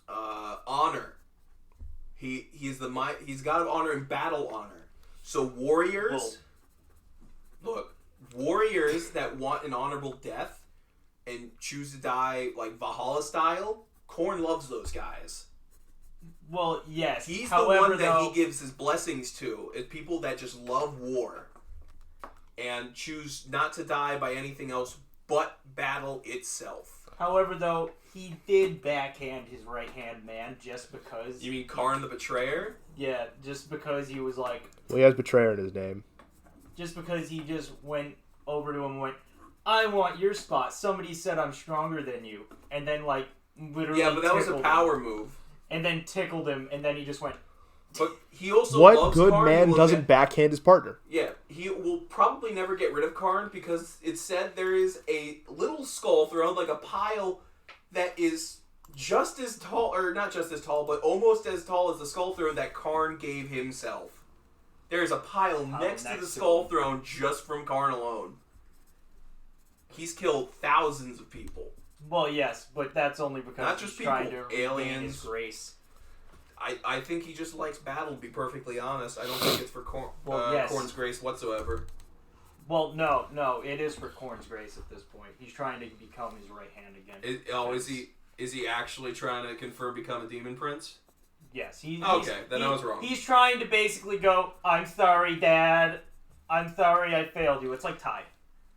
honor. He's god of honor and battle honor. So warriors, look, warriors that want an honorable death and choose to die like Valhalla style, Khorne loves those guys. Well, yes. He's However, the one that he gives his blessings to, is people that just love war and choose not to die by anything else but battle itself. However, though, he did backhand his right-hand man just because... You mean Karn the Betrayer? Yeah, just because he was like... Well, he has Betrayer in his name. Just because he just went over to him and went, I want your spot. Somebody said I'm stronger than you. And then, like, literally yeah, but that was a power move. And then tickled him, and then he just went... But he also what loves good Karn. man doesn't backhand his partner? Yeah, he will probably never get rid of Karn because it's said there is a little skull throne, like a pile that is just as tall, or not just as tall, but almost as tall as the skull throne that Karn gave himself. There's a pile next to the skull throne just from Karn alone. He's killed thousands of people. Well, yes, but that's only because not just he's people, trying to aliens. His grace. I think he just likes battle, to be perfectly honest. I don't think it's for Khorne's grace whatsoever. Well, no, it is for Khorne's grace at this point. He's trying to become his right hand again. Is he actually trying to confirm become a demon prince? Yes. Then I was wrong. He's trying to basically go, I'm sorry, Dad. I'm sorry I failed you. It's like Ty.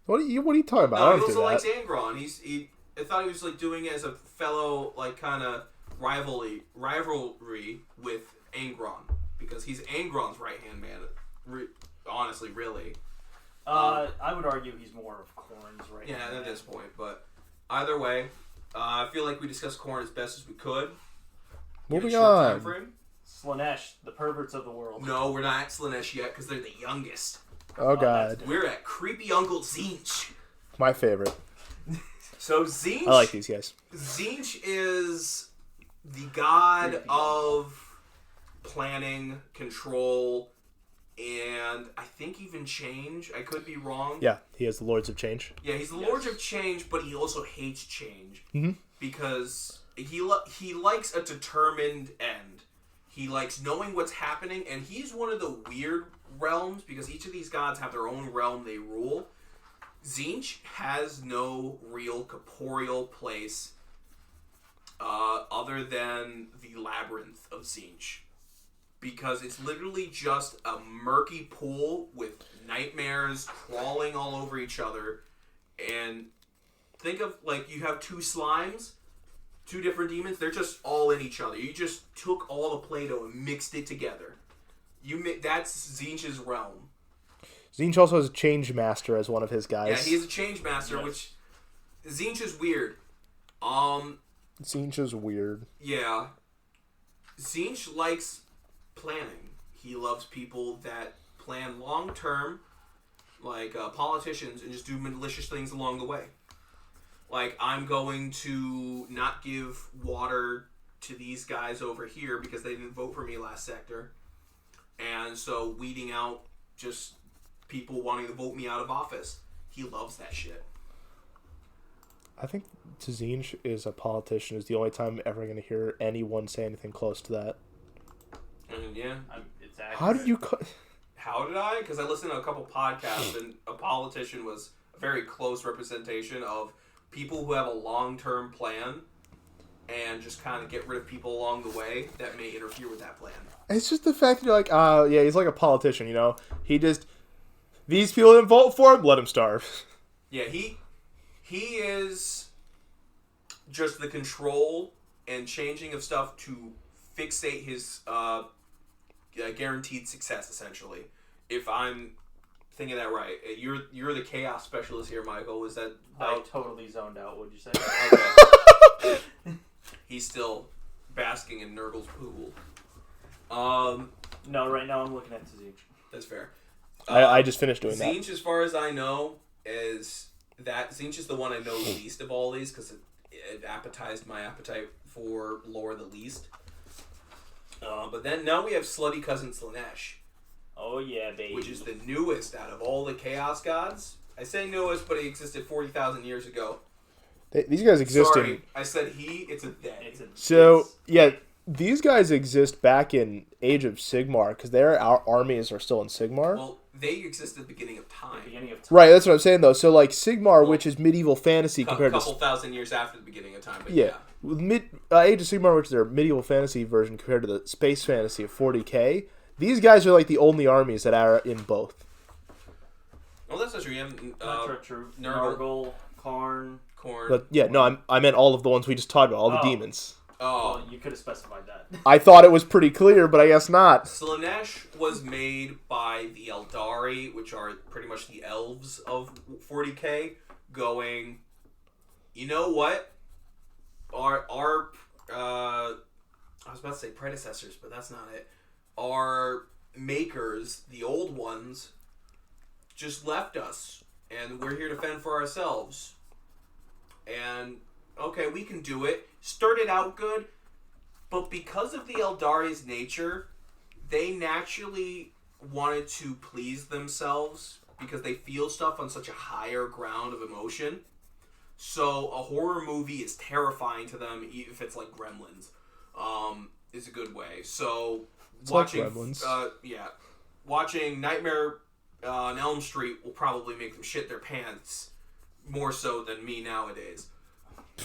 What are you talking about? No, he also likes Angron. I thought he was like doing it as a fellow, like, kind of rivalry with Angron, because he's Angron's right-hand man. Honestly, really. I would argue he's more of Khorne's right-hand man. Yeah, at this point. But either way, I feel like we discussed Khorne as best as we could. Moving on. Slaanesh, the perverts of the world. No, we're not at Slaanesh yet, because they're the youngest. Oh, God. We're at creepy Uncle Tzeentch. My favorite. So Tzeentch... I like these guys. Tzeentch is the god of planning, control, and I think even change. I could be wrong. Yeah, he has the Lords of Change. Yeah, he's the Lords of Change, but he also hates change. Mm-hmm. Because he likes a determined end. He likes knowing what's happening, and he's one of the weird realms, because each of these gods have their own realm they rule. Tzeentch has no real corporeal place other than the labyrinth of Tzeentch, because it's literally just a murky pool with nightmares crawling all over each other. And think of, like, you have two slimes, two different demons, they're just all in each other. You just took all the Play-Doh and mixed it together. That's Tzeentch's realm. Tzeentch also has a Change Master as one of his guys. Yeah, he has a Change Master, which... Tzeentch is weird. Tzeentch is weird. Yeah. Tzeentch likes planning. He loves people that plan long-term, like politicians, and just do malicious things along the way. Like, I'm going to not give water to these guys over here because they didn't vote for me last sector. And so weeding out just people wanting to vote me out of office. He loves that shit. I think Tzeentch is a politician is the only time I'm ever going to hear anyone say anything close to that. Yeah. It's accurate. How did you... How did I? Because I listened to a couple podcasts, and a politician was a very close representation of people who have a long-term plan and just kind of get rid of people along the way that may interfere with that plan. It's just the fact that you're like, yeah, he's like a politician, you know? He just... These people didn't vote for him, let him starve. Yeah, he is just the control and changing of stuff to fixate his guaranteed success, essentially. If I'm thinking that right. You're the chaos specialist here, Michael. Is that... I totally zoned out, what'd you say? Okay. He's still basking in Nurgle's pool. No, right now I'm looking at Tzeentch. That's fair. I just finished doing that. Tzeentch, as far as I know, is that Tzeentch is the one I know the least of all these, because it appetized my appetite for lore the least. But then now we have Slutty Cousin Slaanesh. Oh yeah, baby. Which is the newest out of all the Chaos Gods. I say newest, but he existed 40,000 years ago. These guys exist Sorry, I said he, it's a they. Yeah, these guys exist back in Age of Sigmar, because their armies are still in Sigmar. Well, they exist at the beginning of time. Right, that's what I'm saying, though. So, like, Sigmar, which is medieval fantasy compared to... A couple thousand years after the beginning of time, but yeah. Age of Sigmar, which is their medieval fantasy version compared to the space fantasy of 40k, these guys are, like, the only armies that are in both. Well, that's not true. You have, not true. Nurgle, Khorne. But, yeah, no, I meant all of the ones we just talked about, all the demons. Oh, well, you could have specified that. I thought it was pretty clear, but I guess not. Slaanesh was made by the Eldari, which are pretty much the elves of 40k, going, you know what? Our I was about to say predecessors, but that's not it. Our makers, the old ones, just left us, and we're here to fend for ourselves. And, okay, we can do it. Started out good, but because of the Eldari's nature, they naturally wanted to please themselves because they feel stuff on such a higher ground of emotion. So a horror movie is terrifying to them, even if it's like Gremlins. Is a good way. So it's watching, like Gremlins. Watching Nightmare on Elm Street will probably make them shit their pants more so than me nowadays.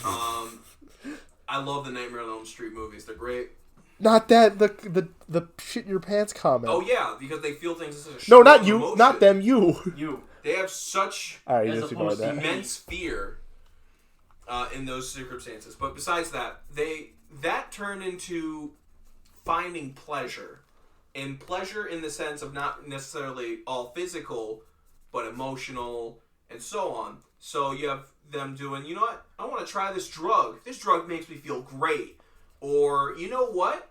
I love the Nightmare on Elm Street movies. They're great. Not that the shit in your pants comment. Oh yeah, because they feel things as a no, not you, emotion. not them, you. You. They have such immense fear in those circumstances. But besides that, that turned into finding pleasure, and pleasure in the sense of not necessarily all physical, but emotional and so on. So you have them doing, you know what? I want to try this drug. This drug makes me feel great. Or, you know what?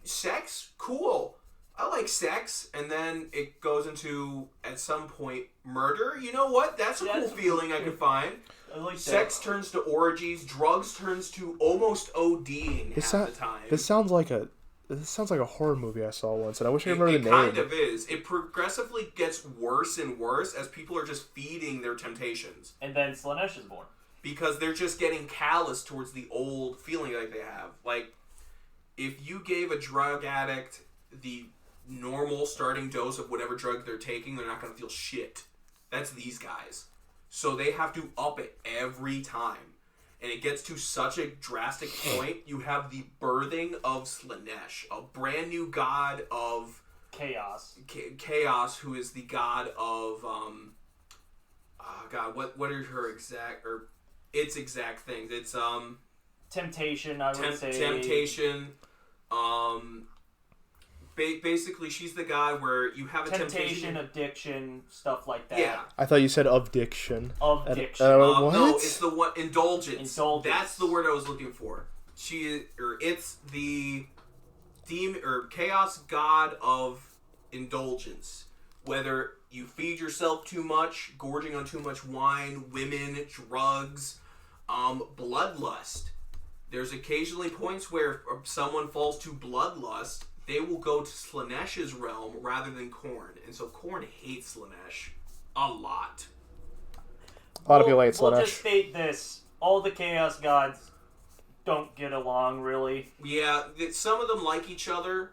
Sex? Cool. I like sex. And then it goes into, at some point, murder. You know what? That's a cool feeling I can find. I like sex turns to orgies. Drugs turns to almost ODing half the time. This sounds like a horror movie I saw once, and I wish I remember the name. It kind of is. It progressively gets worse and worse as people are just feeding their temptations. And then Slaanesh is born. Because they're just getting callous towards the old feeling like they have. Like, if you gave a drug addict the normal starting dose of whatever drug they're taking, they're not going to feel shit. That's these guys. So they have to up it every time. And it gets to such a drastic point, you have the birthing of Slaanesh, a brand new god of... Chaos. Chaos, who is the god of... God, what are her exact... or its exact things? It's... Temptation, I would say. Temptation. Basically, she's the god where you have a temptation. Addiction, stuff like that. Yeah. I thought you said of diction. Of diction. What? No, it's the one indulgence. Indulgence. That's the word I was looking for. It's the demon or chaos god of indulgence. Whether you feed yourself too much, gorging on too much wine, women, drugs, bloodlust. There's occasionally points where someone falls to bloodlust. They will go to Slaanesh's realm rather than Khorne. And so Khorne hates Slaanesh a lot. A lot of people hate Slaanesh. We'll just state this. All the Chaos Gods don't get along, really. Yeah, some of them like each other.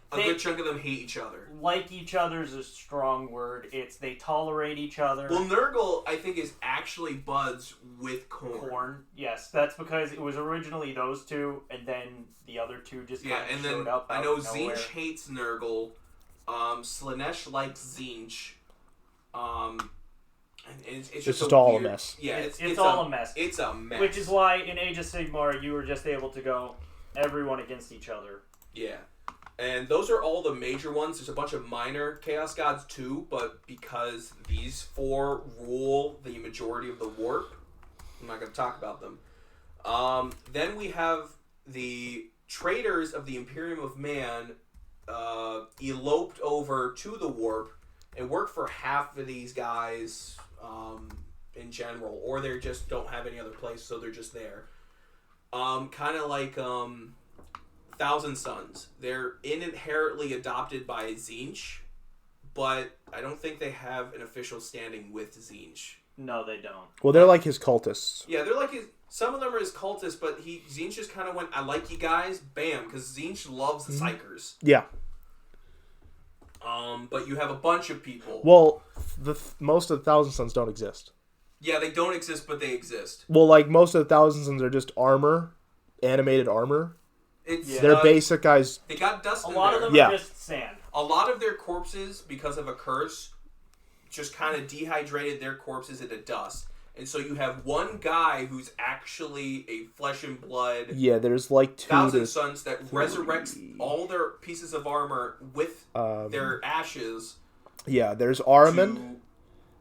A good chunk of them hate each other. Like each other is a strong word. It's they tolerate each other. Well, Nurgle, I think, is actually buds with Khorne. Khorne, yes. That's because it was originally those two, and then the other two just kind of showed up out I know of nowhere. Tzeentch hates Nurgle. Slaanesh likes Tzeentch. It's just all weird, a mess. Yeah, it's all a mess. It's a mess. Which is why in Age of Sigmar you were just able to go everyone against each other. Yeah. And those are all the major ones. There's a bunch of minor Chaos Gods too, but because these four rule the majority of the warp, I'm not going to talk about them. Then we have the traitors of the Imperium of Man eloped over to the warp and work for half of these guys in general, or they just don't have any other place, so they're just there. Kind of like... Thousand Sons. They're inherently adopted by Tzeentch, but I don't think they have an official standing with Tzeentch. No, they don't. Well, they're like his cultists. Yeah, they're like his... Some of them are his cultists, but Tzeentch just kind of went, I like you guys, bam, because Tzeentch loves the Psykers. Yeah. But you have a bunch of people. Well, most of the Thousand Sons don't exist. Yeah, they don't exist, but they exist. Well, like, most of the Thousand Sons are just armor, animated armor. They're basic guys. They got dust in there. A lot of them are just sand. A lot of their corpses, because of a curse, just kind of dehydrated their corpses into dust. And so you have one guy who's actually a flesh and blood... Yeah, there's like 2 Thousand Sons that resurrects all their pieces of armor with their ashes. Yeah, there's Ahriman,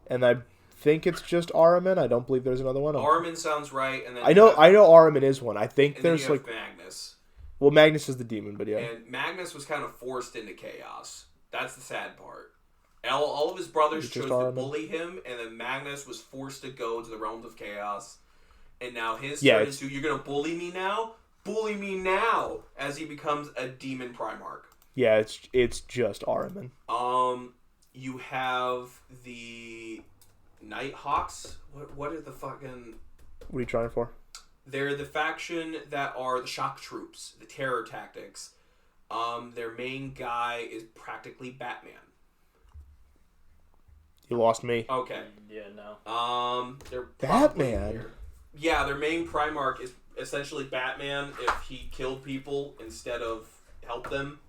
and I think it's just Ahriman. I don't believe there's another one. Ahriman sounds right, and then I know Ahriman is one. I think there's like Magnus. Well, Magnus is the demon, but yeah. And Magnus was kind of forced into chaos. That's the sad part. All of his brothers chose to bully him, and then Magnus was forced to go to the realms of chaos. And now his turn is to, you're going to bully me now? Bully me now! As he becomes a demon Primarch. Yeah, it's just Ahriman. You have the Nighthawks. What are the fucking... What are you trying for? They're the faction that are the shock troops, the terror tactics. Their main guy is practically Batman. You lost me. Okay. Yeah, no. They're Batman? Yeah, their main Primarch is essentially Batman if he killed people instead of helped them.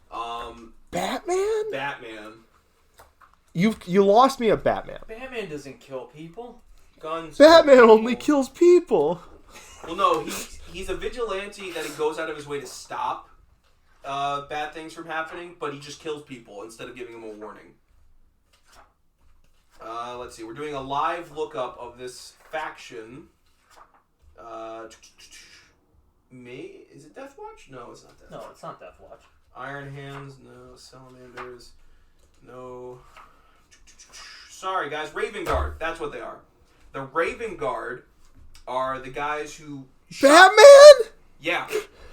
Batman? Batman. You lost me at Batman. Batman doesn't kill people. Guns. Batman only kills people. Well, no, he's a vigilante that he goes out of his way to stop bad things from happening, but he just kills people instead of giving them a warning. Let's see. We're doing a live lookup of this faction. Is it Deathwatch? No, it's not Deathwatch. No, it's not Deathwatch. Iron Hands, no. Salamanders, no. Sorry, guys. Raven Guard. That's what they are. The Raven Guard are the guys who... Batman? Yeah.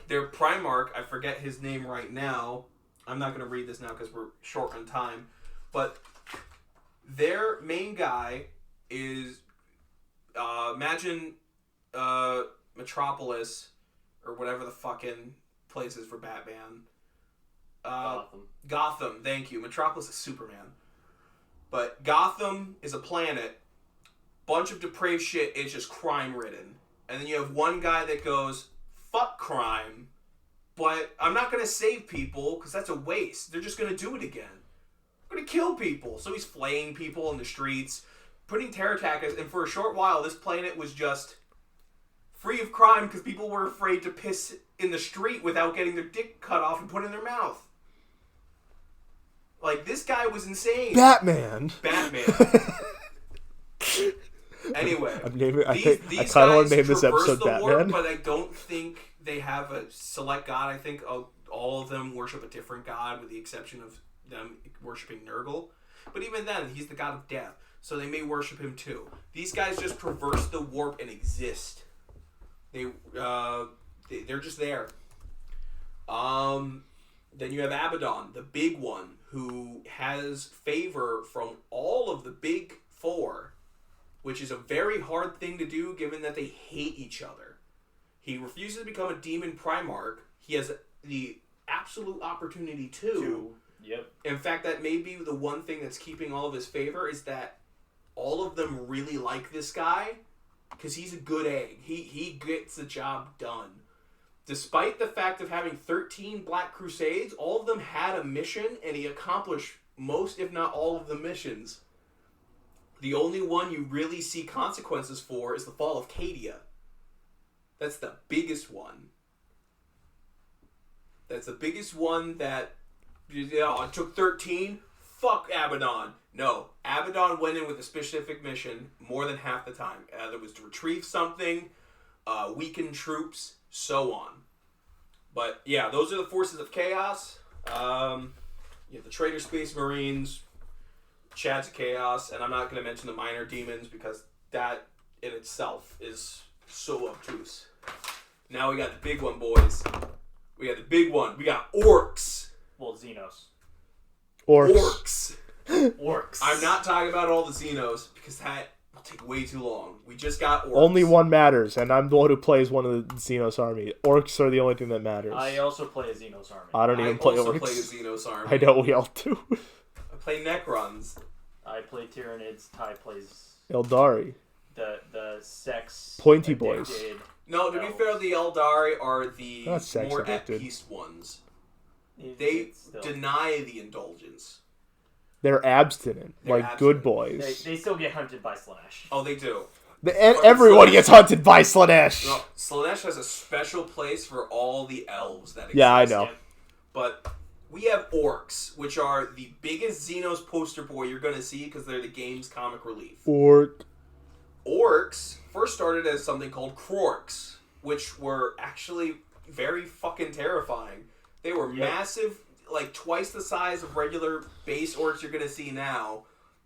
Their Primarch, I forget his name right now. I'm not going to read this now because we're short on time. But their main guy is... imagine Metropolis, or whatever the fucking place is for Batman. Gotham, thank you. Metropolis is Superman. But Gotham is a planet. Bunch of depraved shit. It's just crime-ridden. And then you have one guy that goes, fuck crime, but I'm not going to save people because that's a waste. They're just going to do it again. I'm going to kill people. So he's flaying people in the streets, putting terror tactics, and for a short while, this planet was just free of crime because people were afraid to piss in the street without getting their dick cut off and put in their mouth. Like, this guy was insane. Batman. Anyway, I kind of want to name this episode Batman. Warp, but I don't think they have a select god. I think all of them worship a different god, with the exception of them worshiping Nurgle. But even then, he's the god of death, so they may worship him too. These guys just traverse the warp and exist. They're just there. Then you have Abaddon, the big one, who has favor from all of the big four, which is a very hard thing to do given that they hate each other. He refuses to become a demon Primarch. He has the absolute opportunity to. Yep. In fact, that may be the one thing that's keeping all of his favor, is that all of them really like this guy because he's a good egg. He gets the job done. Despite the fact of having 13 Black Crusades, all of them had a mission, and he accomplished most, if not all, of the missions. The only one you really see consequences for is the fall of Cadia. That's the biggest one. That's the biggest one that, it took 13. Fuck Abaddon. No, Abaddon went in with a specific mission more than half the time. Either it was to retrieve something, weaken troops, so on. But yeah, those are the forces of chaos. You have the Traitor Space Marines, Chads of Chaos, and I'm not going to mention the minor demons because that in itself is so obtuse. Now we got the big one, boys. We got the big one. We got orcs. Well, Xenos. Orcs. Orcs. I'm not talking about all the Xenos because that will take way too long. We just got orcs. Only one matters, and I'm the one who plays one of the Xenos army. Orcs are the only thing that matters. I also play a Xenos army. I don't even play orcs. I also play a Xenos army. I know we all do. I play Necrons. I play Tyranids. Ty plays Eldari. The sex pointy boys. No, to be fair, the Eldari are the more addicted. at peace ones. They deny the indulgence. They're abstinent, good boys. They still get hunted by Slaanesh. Oh, they do. Everyone gets hunted by Slaanesh. No, Slaanesh has a special place for all the elves that exist. Yeah, I know. But we have orcs, which are the biggest Xenos poster boy you're going to see because they're the game's comic relief. Orcs first started as something called Krorks, which were actually very fucking terrifying. They were massive, like twice the size of regular base orcs you're going to see now.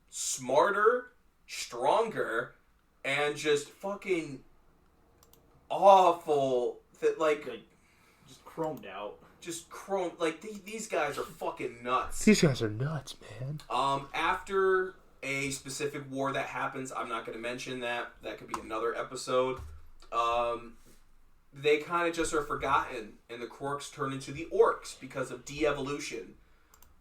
Smarter, stronger, and just fucking awful. Just chromed out. These guys are fucking nuts. These guys are nuts, man. After a specific war that happens, I'm not going to mention that. That could be another episode. They kind of just are forgotten, and the Krorks turn into the orcs because of de-evolution.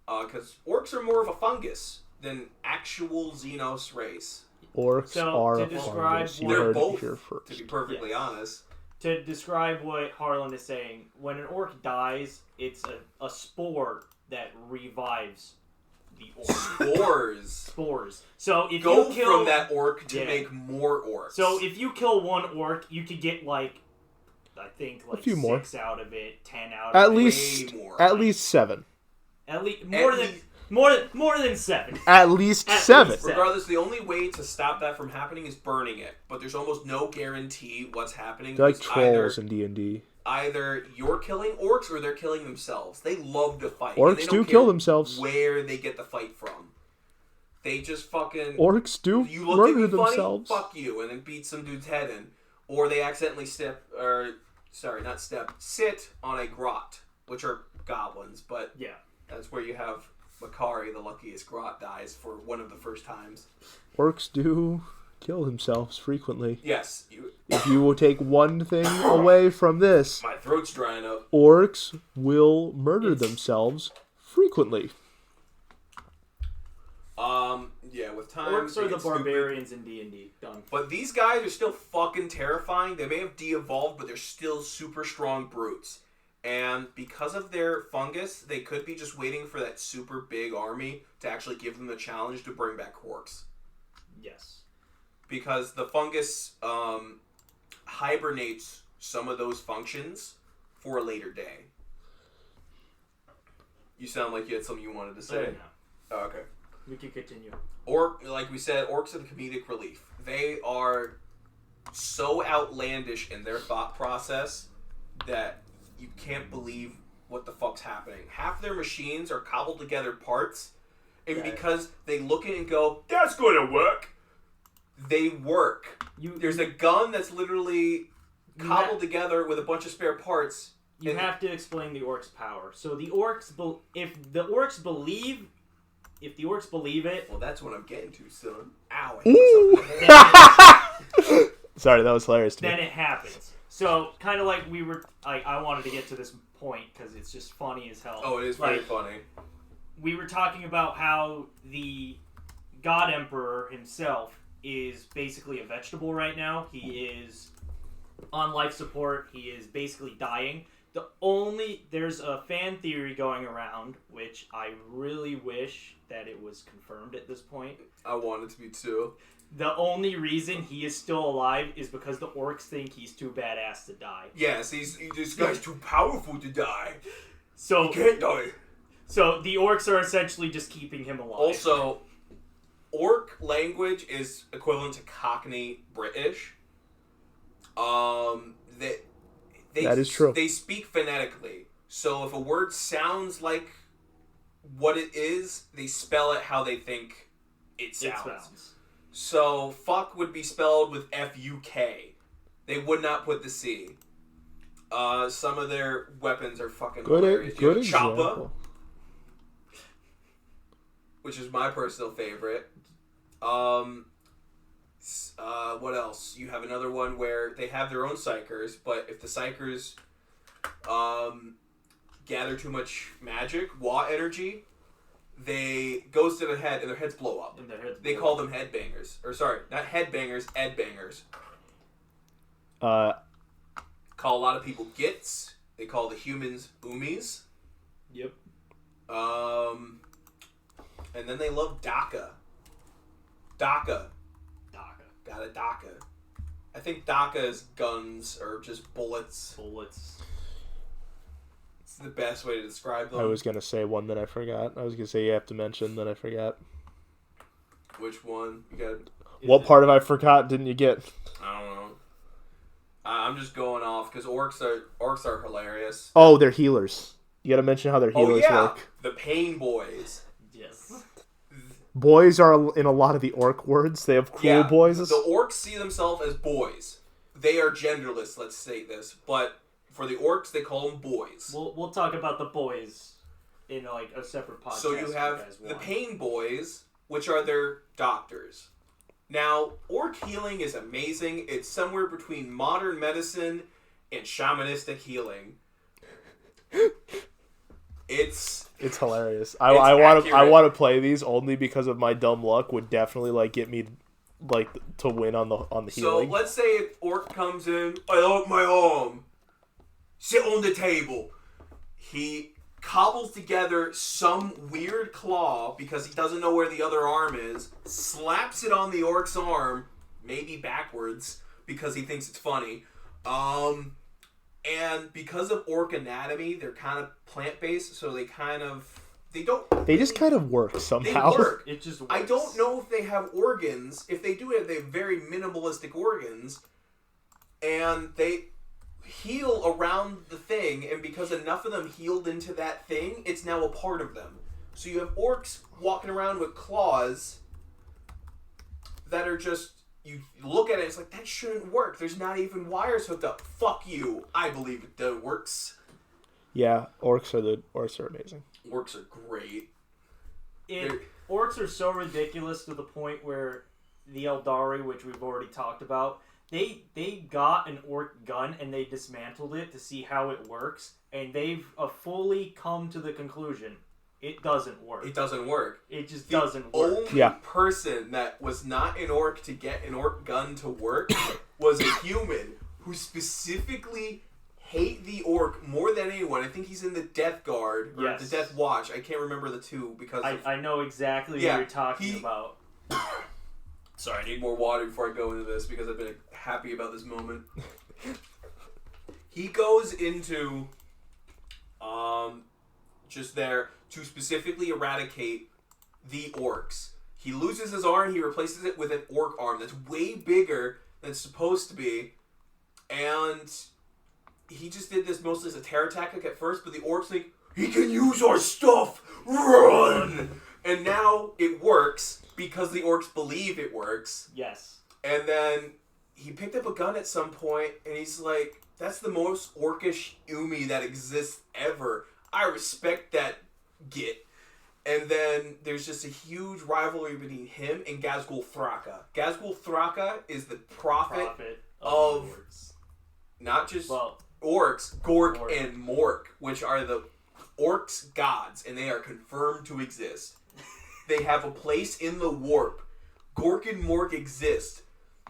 Because orcs are more of a fungus than actual Xenos race. Orcs are a fungus. They're both, to be perfectly honest. To describe what Harlan is saying, when an orc dies, it's a spore that revives the orc. Spores. So if you kill from that orc to make more orcs. So if you kill one orc, you could get I think a few 6 more out of it, 10 out of it. At least 7. At least more than 7. At least 7. Regardless, the only way to stop that from happening is burning it. But there's almost no guarantee what's happening. They're like trolls in D&D. Either you're killing orcs or they're killing themselves. They love to fight. Orcs do kill themselves. Where they get the fight from. They just fucking... Orcs do murder themselves. Fuck you, and then beat some dude's head in. Or they accidentally sit on a grot, which are goblins, but that's where you have Makari, the luckiest grot, dies for one of the first times. Orcs do kill themselves frequently. Yes. If you will take one thing away from this... My throat's drying up. Orcs will murder themselves frequently. With time... Orcs are the barbarians in D&D. Done. But these guys are still fucking terrifying. They may have de-evolved, but they're still super strong brutes. And because of their fungus, they could be just waiting for that super big army to actually give them the challenge to bring back Krorks. Yes. Because the fungus hibernates some of those functions for a later day. You sound like you had something you wanted to say. Oh, okay. We can continue. Like we said, orcs are the comedic relief. They are so outlandish in their thought process that you can't believe what the fuck's happening. Half their machines are cobbled together parts, and because they look at it and go, "That's gonna work," they work. There's a gun that's literally cobbled together with a bunch of spare parts. You have to explain the orcs' power. So the orcs, if the orcs believe it... Well, that's what I'm getting to, son. Ow. Sorry, that was hilarious to me. Then it happens. So, kind of like we were... I wanted to get to this point because it's just funny as hell. Oh, it is very funny. We were talking about how the God Emperor himself is basically a vegetable right now. He is on life support. He is basically dying. There's a fan theory going around, which I really wish that it was confirmed at this point. I want it to be too. The only reason he is still alive is because the orcs think he's too badass to die. Yes, this guy's too powerful to die. So he can't die. So the orcs are essentially just keeping him alive. Also, orc language is equivalent to Cockney British. That is true. They speak phonetically. So if a word sounds like what it is, they spell it how they think it sounds. So fuck would be spelled with F-U-K. They would not put the C. Some of their weapons are fucking hilarious. Good example. Choppa, which is my personal favorite. another one where they have their own psychers, but if the psychers gather too much magic, Wa energy, they goes to the head and their heads blow up. They call them headbangers. Or sorry, not headbangers, edbangers. Call a lot of people gits. They call the humans umis. Yep. And then they love Daka. Daka. Daka. Got a Daka. I think Daka's guns are just bullets. It's the best way to describe them. I was going to say one that I forgot. I was going to say you have to mention that I forgot. Which one? You got. What part of I forgot didn't you get? I don't know. I'm just going off because orcs are hilarious. Oh, they're healers. You got to mention how their healers work. The pain boys. Yes. Boys are in a lot of the orc words. They have cool boys. The orcs see themselves as boys. They are genderless, let's say this. But for the orcs, they call them boys. We'll talk about the boys in like a separate podcast. So you have the pain boys, which are their doctors. Now, orc healing is amazing. It's somewhere between modern medicine and shamanistic healing. It's hilarious. I want to play these only because of my dumb luck would definitely like get me like to win on the healing. So let's say an orc comes in. I want my arm. Sit on the table. He cobbles together some weird claw because he doesn't know where the other arm is. Slaps it on the orc's arm, maybe backwards because he thinks it's funny. And because of orc anatomy, they're kind of plant-based, so they just kind of work somehow. They work. It just works. I don't know if they have organs. If they do, they have very minimalistic organs. And they heal around the thing, and because enough of them healed into that thing, it's now a part of them. So you have orcs walking around with claws that are just... You look at it, it's like, that shouldn't work. There's not even wires hooked up. Fuck you. I believe it works. Yeah, orcs are amazing. Orcs are great. Orcs are so ridiculous to the point where the Eldari, which we've already talked about, they got an orc gun and they dismantled it to see how it works, and they've fully come to the conclusion it doesn't work. It doesn't work. It just doesn't work. work. The only person that was not an orc to get an orc gun to work was a human who specifically hate the orc more than anyone. I think he's in the Death Guard or the Death Watch. I can't remember the two because I know exactly what you're talking about. Sorry, I need more water before I go into this because I've been happy about this moment. He goes into just there to specifically eradicate the orcs. He loses his arm, he replaces it with an orc arm that's way bigger than it's supposed to be, and he just did this mostly as a terror tactic at first, but the orcs think, he can use our stuff! Run! And now it works because the orcs believe it works. Yes. And then he picked up a gun at some point, and he's like, that's the most orcish Umi that exists ever. I respect that git. And then there's just a huge rivalry between him and Ghazghul Thraka. Ghazghul Thraka is the prophet of orcs. Not just orcs, Gork and Mork, which are the orcs' gods, and they are confirmed to exist. They have a place in the warp. Gork and Mork exist.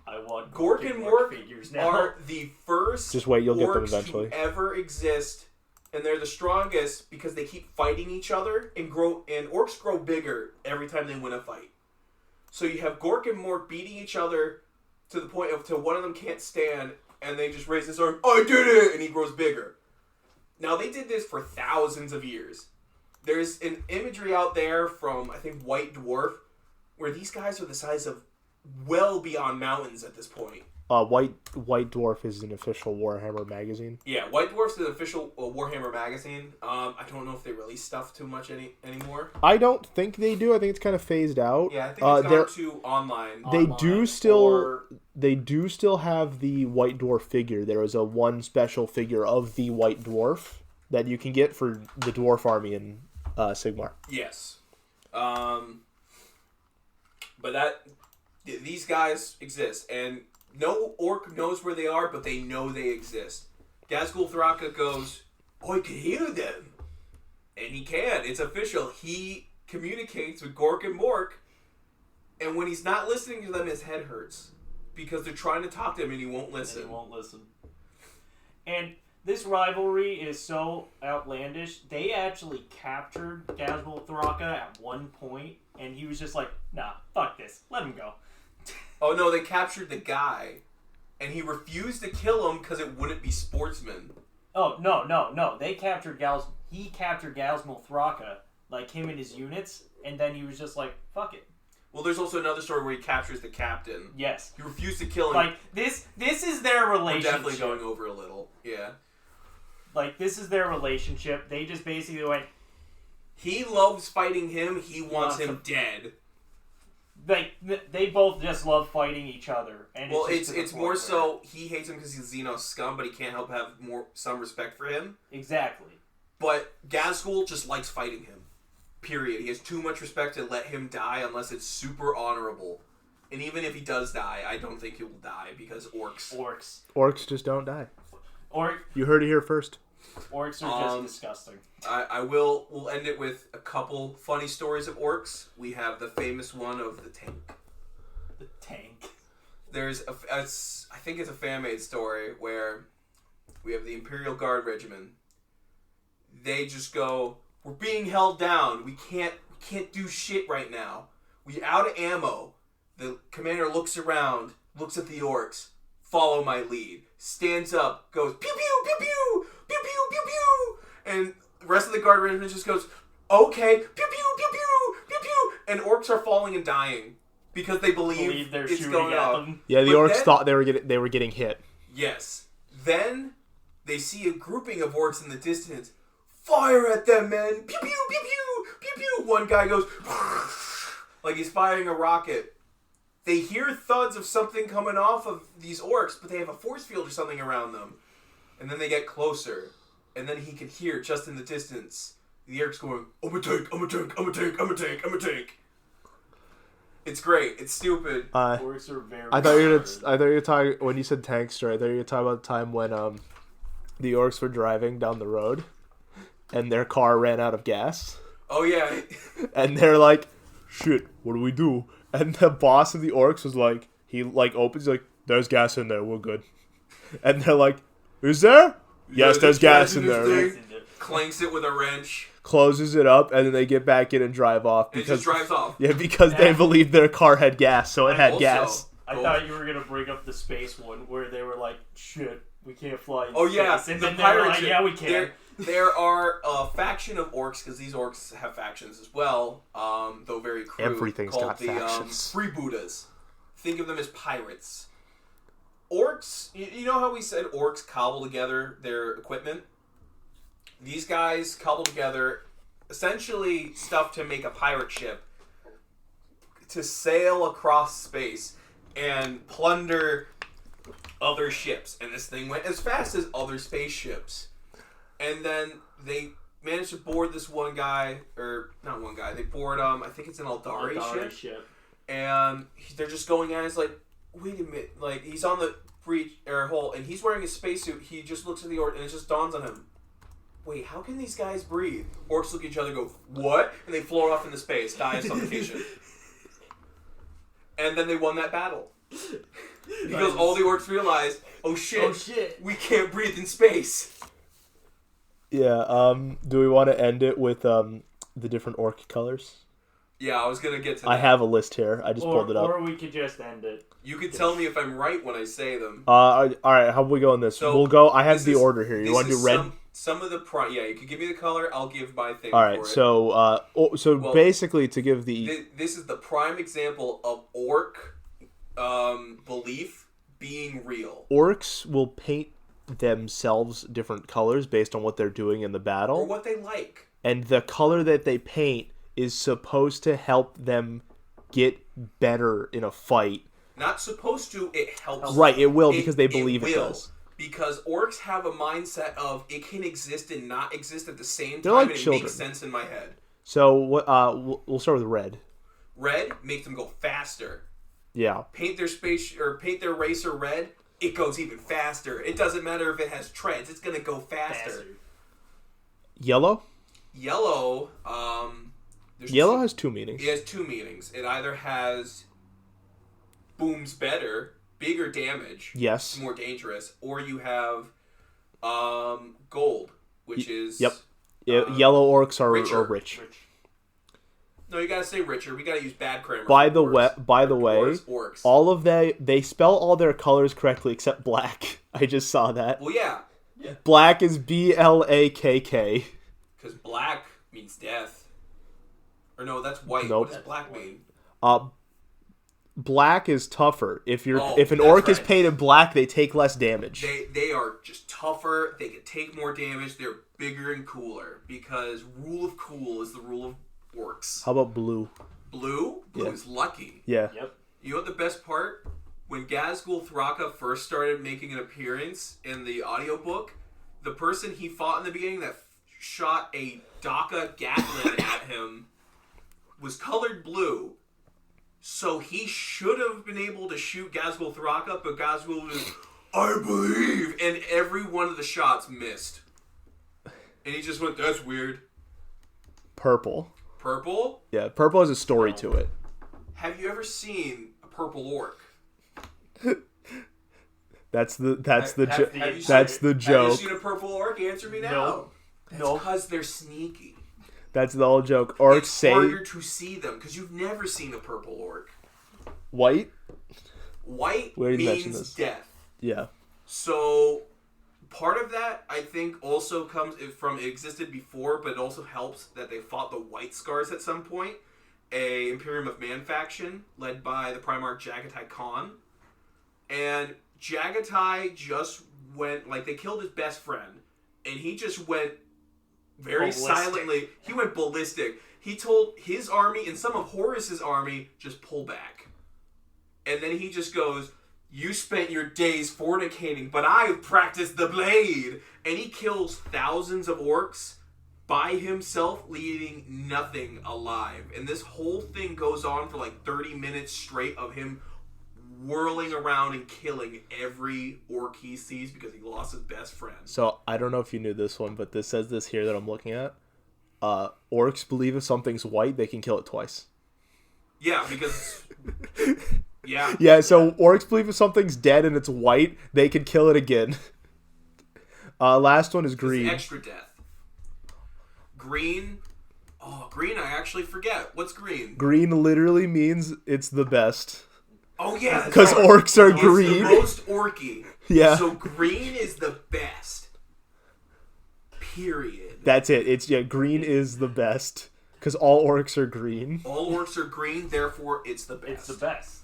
I want Gork and Mork figures now. are the first just wait, you'll get them orcs eventually. to ever exist, and they're the strongest because they keep fighting each other and grow. And orcs grow bigger every time they win a fight. So you have Gork and Mork beating each other to the point of till one of them can't stand, and they just raise his arm. I did it, and he grows bigger. Now they did this for thousands of years. There's an imagery out there from I think White Dwarf, where these guys are the size of well beyond mountains at this point. White Dwarf is an official Warhammer magazine. Yeah, White Dwarf's an official Warhammer magazine. I don't know if they release stuff too much anymore. I don't think they do. I think it's kind of phased out. Yeah, I think it's gone to online. They do still have the White Dwarf figure. There is a one special figure of the White Dwarf that you can get for the Dwarf Army in Sigmar. Yes. But these guys exist, and No orc knows where they are, but they know they exist. Ghazghkull Thraka goes, I can hear them. And he can. It's official. He communicates with Gork and Mork, and when he's not listening to them, his head hurts. Because they're trying to talk to him and he won't listen. And this rivalry is so outlandish. They actually captured Ghazghkull Thraka at one point, and he was just like, nah, fuck this. Let him go. Oh no, they captured the guy, and he refused to kill him because it wouldn't be sportsman. Oh, no. They captured He captured Ghazghkull Thraka, like him and his units, and then he was just like, fuck it. Well, there's also another story where he captures the captain. Yes. He refused to kill him. Like, this is their relationship. We're definitely going over a little. Yeah. Like, this is their relationship. They just basically went... He loves fighting him. He wants him dead. Like, they both just love fighting each other. And well, it's more so he hates him because he's Xenos scum, but he can't help have some respect for him. Exactly. But Ghazghkull just likes fighting him. Period. He has too much respect to let him die unless it's super honorable. And even if he does die, I don't think he will die because orcs. Orcs just don't die. Orc. You heard it here first. Orcs are just disgusting. We'll end it with a couple funny stories of orcs. We have the famous one of the tank. The tank. There's I think it's a fan-made story where we have the Imperial Guard Regiment. They just go, we're being held down. We can't do shit right now. We out of ammo. The commander looks around, looks at the orcs. Follow my lead. Stands up, goes pew pew pew pew pew pew pew pew, and the rest of the guard regiment just goes, okay, pew pew pew pew pew pew, and orcs are falling and dying because they believe they're it's shooting going at off. them. Yeah, the orcs thought they were getting hit. Yes. Then they see a grouping of orcs in the distance. Fire at them, man! Pew pew pew pew pew pew. One guy goes like he's firing a rocket. They hear thuds of something coming off of these orcs, but they have a force field or something around them. And then they get closer, and then he can hear just in the distance the orcs going, "I'm a tank! I'm a tank! I'm a tank! I'm a tank! I'm a tank!" It's great. It's stupid. Orcs are very. I thought you were talking when you said tank story. I thought you were talking about the time when the orcs were driving down the road, and their car ran out of gas. Oh yeah. And they're like, "Shit, what do we do?" And the boss of the orcs was like, he like opens, like, "There's gas in there, we're good." And they're like, "Is there?" "Yes, there's gas in there." Clanks it with a wrench. Closes it up, and then they get back in and drive off. Because, it just drives off. Yeah, because they believed their car had gas, so it had also, gas. I thought you were going to bring up the space one, where they were like, shit, we can't fly in space. Yeah, and then they were like, yeah, we can. There are a faction of orcs, because these orcs have factions as well, though very crude. Everything's called got factions. Freebooters. Think of them as pirates. Orcs, you know how we said orcs cobble together their equipment? These guys cobble together essentially stuff to make a pirate ship to sail across space and plunder other ships. And this thing went as fast as other spaceships. And then they managed to board this one guy, or not one guy, they board, I think it's an Aldari ship. And they're just going at it, it's like, wait a minute, like, he's on the breach, or hole, and he's wearing a spacesuit, he just looks at the orc, and it just dawns on him, wait, how can these guys breathe? Orcs look at each other and go, what? And they float off into space, die of suffocation. And then they won that battle. Because all the orcs realized, oh shit, we can't breathe in space. Yeah, do we want to end it with the different orc colors? Yeah, I was going to get to that. I have a list here. I just pulled it up. Or we could just end it. You could tell me if I'm right when I say them. All right, how about we go on this? So, we'll go. I have the order here. You want to do red? Some of the yeah, you could give me the color. I'll give my thing. All right, for it. so basically, to give this is the prime example of orc belief being real. Orcs will paint themselves different colors based on what they're doing in the battle or what they like, and the color that they paint is supposed to help them get better in a fight. Not supposed to, it helps. Right, it will because they believe it does. Because orcs have a mindset of it can exist and not exist at the same They're time, like and children. It makes sense in my head. So we'll start with red. Red makes them go faster. Yeah. paint their paint their racer red, it goes even faster. It doesn't matter if it has treads; it's gonna go faster. Yellow? Yellow, Yellow has two meanings. It has two meanings. It either has booms better, bigger damage, Yes. more dangerous, or you have gold, which is Yellow orcs are richer. rich. No, you gotta say richer. We gotta use bad grammar. By the way, orcs. all of they spell all their colors correctly except black. I just saw that. Well, yeah. Black is BLAKK. Because black means death. Or no, that's white. Nope. What does black mean? Black is tougher. If an orc is painted black, they take less damage. They are just tougher. They can take more damage. They're bigger and cooler because rule of cool is the rule of orcs. How about blue? Blue is lucky. Yeah. Yep. You know what the best part? When Gazgul Thraka first started making an appearance in the audiobook, the person he fought in the beginning that shot a Daka Gatling at him was colored blue. So he should have been able to shoot Gazgul Thraka, but Gazgul was, I believe, and every one of the shots missed. And he just went, that's weird. Purple. Purple? Yeah, purple has a story to it. Have you ever seen a purple orc? That's the joke. Have you seen a purple orc? Answer me now. No. That's because they're sneaky. That's the whole joke. Orcs It's say harder to see them because you've never seen a purple orc. white. White We already mentioned means this. death. Yeah. So part of that, I think, also comes from it existed before, but it also helps that they fought the White Scars at some point, a Imperium of Man faction led by the Primarch Jagatai Khan. And Jagatai just went, like, they killed his best friend, and he just went very silently. He went ballistic. He told his army and some of Horus's army, just pull back. And then he just goes, you spent your days fornicating, but I practiced the blade. And he kills thousands of orcs by himself, leaving nothing alive. And this whole thing goes on for like 30 minutes straight of him whirling around and killing every orc he sees because he lost his best friend. So I don't know if you knew this one, but this says this here that I'm looking at. Orcs believe if something's white, they can kill it twice. Yeah, because... Yeah. Yeah, so orcs believe if something's dead and it's white, they can kill it again. Last one is green. It's extra death. Green... Oh, green I actually forget. What's green? Green literally means it's the best. Oh, yeah. Because orcs are it's green. The most orky. Yeah. So green is the best. Period. That's it. Green is the best. Because all orcs are green. All orcs are green, therefore it's the best. It's the best.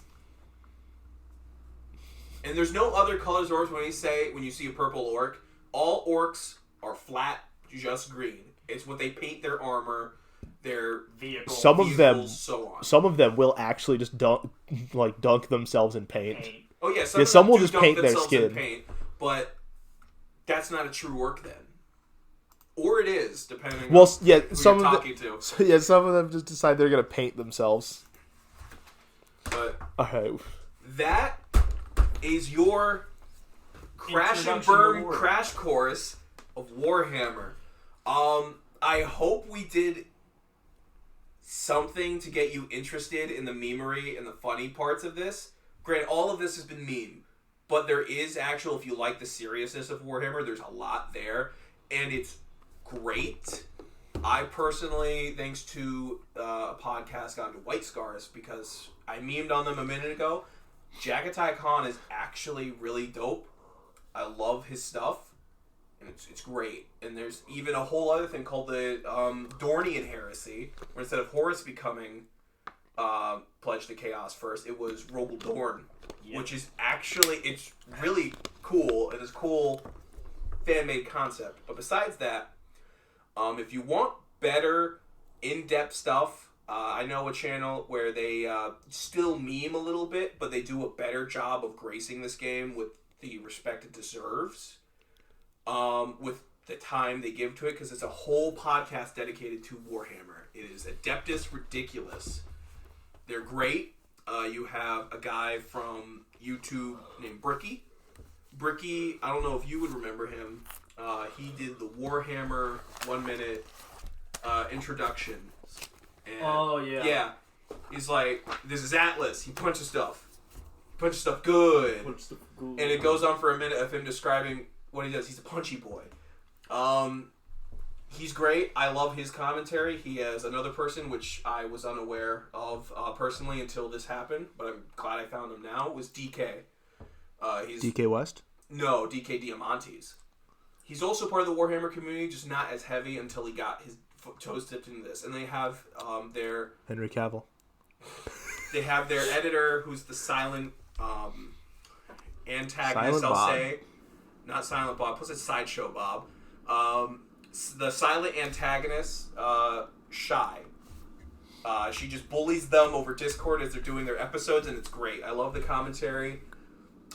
And there's no other colors orcs when you see a purple orc. All orcs are flat, just green. It's what they paint their armor, their vehicles, some of them, so on. Some of them will actually just dunk themselves in paint. Oh yeah, some will just dunk paint their themselves skin. in paint, but that's not a true orc then. Or it is, depending on who you're talking to. Yeah, some of them just decide they're gonna paint themselves. But okay. That is your crash and burn crash course of Warhammer. I hope we did something to get you interested in the memery and the funny parts of this. Granted, all of this has been meme, but there is actual, if you like the seriousness of Warhammer, there's a lot there, and it's great. I personally, thanks to a podcast, got into White Scars because I memed on them a minute ago. Jagatai Khan is actually really dope. I love his stuff, and it's great. And there's even a whole other thing called the Dornian Heresy, where instead of Horus becoming Pledge to Chaos first, it was Roble Dorn, which is actually, it's really cool. It is cool fan-made concept. But besides that, if you want better, in-depth stuff, I know a channel where they still meme a little bit, but they do a better job of gracing this game with the respect it deserves, with the time they give to it, because it's a whole podcast dedicated to Warhammer. It is Adeptus Ridiculous. They're great. You have a guy from YouTube named Bricky. Bricky, I don't know if you would remember him. He did the Warhammer 1 minute introduction. And Oh, yeah. Yeah. He's like, this is Atlas. He punches stuff. Good. And it goes on for a minute of him describing what he does. He's a punchy boy. He's great. I love his commentary. He has another person, which I was unaware of personally until this happened, but I'm glad I found him now, was DK. He's DK West? No, DK Diamantes. He's also part of the Warhammer community, just not as heavy until he got his toes dipped into this. And they have their... Henry Cavill. They have their editor, who's the silent antagonist, Silent I'll Bob. say. Not Silent Bob, plus it's Sideshow Bob. The silent antagonist, Shy. She just bullies them over Discord as they're doing their episodes, and it's great. I love the commentary.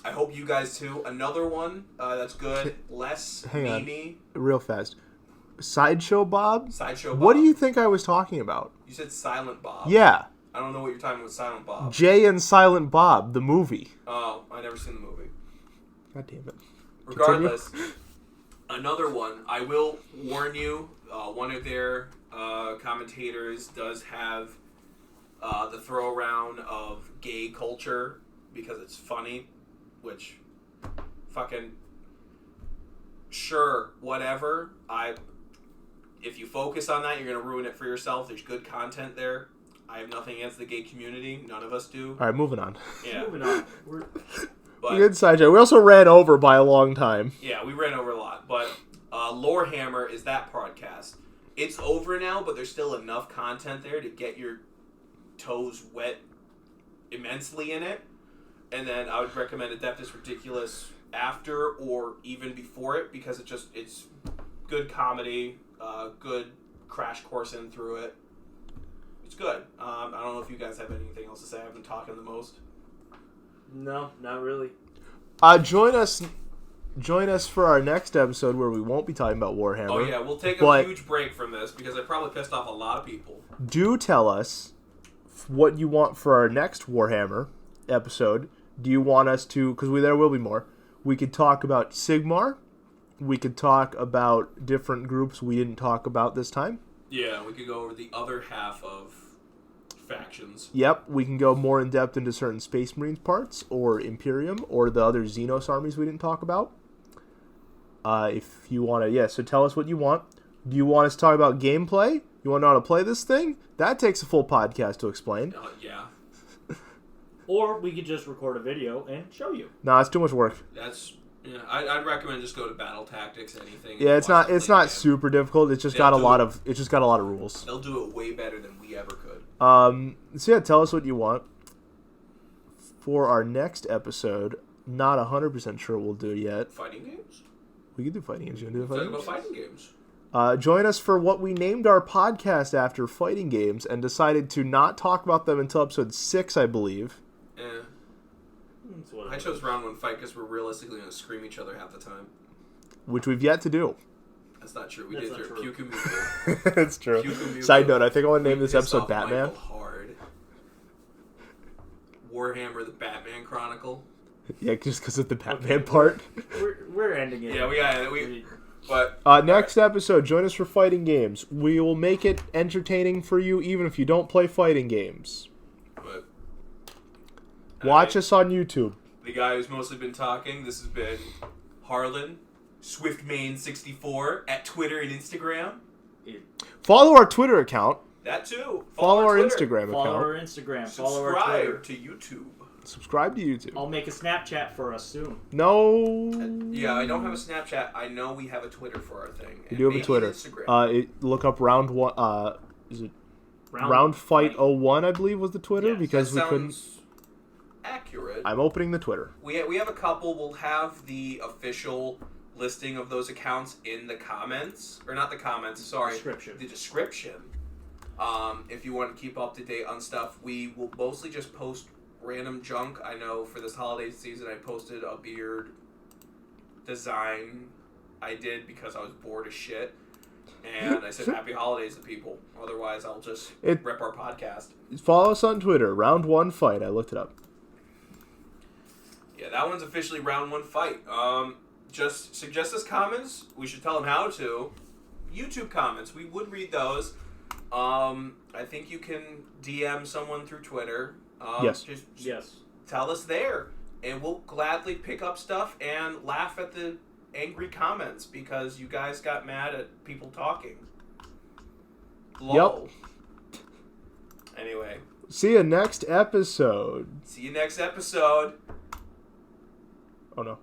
I hope you guys too. Another one that's good, less memey. Real fast. Sideshow Bob? Sideshow Bob. What do you think I was talking about? You said Silent Bob. Yeah. I don't know what you're talking about, Silent Bob. Jay and Silent Bob, the movie. Oh, I never seen the movie. God damn it. Regardless, another one. I will warn you. One of their commentators does have the throw around of gay culture because it's funny, which fucking sure, whatever. If you focus on that, you're gonna ruin it for yourself. There's good content there. I have nothing against the gay community. None of us do. All right, moving on. Yeah. Moving on. But, Good sideshow. We also ran over by a long time. yeah, we ran over a lot. But Lorehammer is that podcast. It's over now, but there's still enough content there to get your toes wet immensely in it. And then I would recommend Adeptus Ridiculous after or even before it because it's good comedy, good crash course in through it. It's good. I don't know if you guys have anything else to say. I've been talking the most. No, not really. Join us for our next episode where we won't be talking about Warhammer. Oh yeah, we'll take a huge break from this because I probably pissed off a lot of people. Do tell us what you want for our next Warhammer episode. Do you want us to, because there will be more, we could talk about Sigmar. We could talk about different groups we didn't talk about this time. Yeah, we could go over the other half of factions. Yep, we can go more in depth into certain Space Marines parts, or Imperium, or the other Xenos armies we didn't talk about. If you want to, so tell us what you want. Do you want us to talk about gameplay? You want to know how to play this thing? That takes a full podcast to explain. Yeah. Or we could just record a video and show you. No, it's too much work. I'd recommend just go to Battle Tactics, anything. Yeah, it's not super difficult. It's just got a lot of rules. They'll do it way better than we ever could. So yeah, tell us what you want for our next episode. Not 100% sure we'll do it yet. Fighting games? We can do fighting games. You want to do Talk fighting about games? fighting games. Join us for what we named our podcast after, Fighting Games, and decided to not talk about them until episode 6, I believe. I chose round one fight because we're realistically going to scream each other half the time. Which we've yet to do. That's not true. That's did not your true. Puka It's true. Muka. Side note, I think I want to name this Pissed episode off Batman. Michael hard. Warhammer: The Batman Chronicle. Yeah, just because of the Batman part. We're ending it. Yeah, we got it. But next episode, join us for Fighting Games. We will make it entertaining for you, even if you don't play fighting games. But Watch us on YouTube. The guy who's mostly been talking. This has been Harlan, SwiftMain64 at Twitter and Instagram. Follow our Twitter account. That too. Follow our Twitter. Instagram Follow account. our Instagram. Follow our Twitter. Subscribe to YouTube. Subscribe to YouTube. I'll make a Snapchat for us soon. No. Yeah, I don't have a Snapchat. I know we have a Twitter for our thing. We do have a maybe Twitter. an Instagram. Look up round one. Is it round fight 01? I believe was the Twitter Yes, because we that couldn't. sounds accurate. I'm opening the Twitter. We have a couple. We'll have the official listing of those accounts in the comments, or not the comments. Sorry, Description. The description. If you want to keep up to date on stuff, we will mostly just post random junk. I know for this holiday season, I posted a beard design I did because I was bored as shit. And I said happy holidays to people. Otherwise, I'll just rip our podcast. Follow us on Twitter. Round 1 fight. I looked it up. Yeah, that one's officially round 1 fight. Just suggest us comments. We should tell them how to. YouTube comments. We would read those. I think you can DM someone through Twitter. Yes. Yes. Tell us there. And we'll gladly pick up stuff and laugh at the angry comments because you guys got mad at people talking. Lol. Yep. Anyway. See you next episode. See you next episode. Oh no.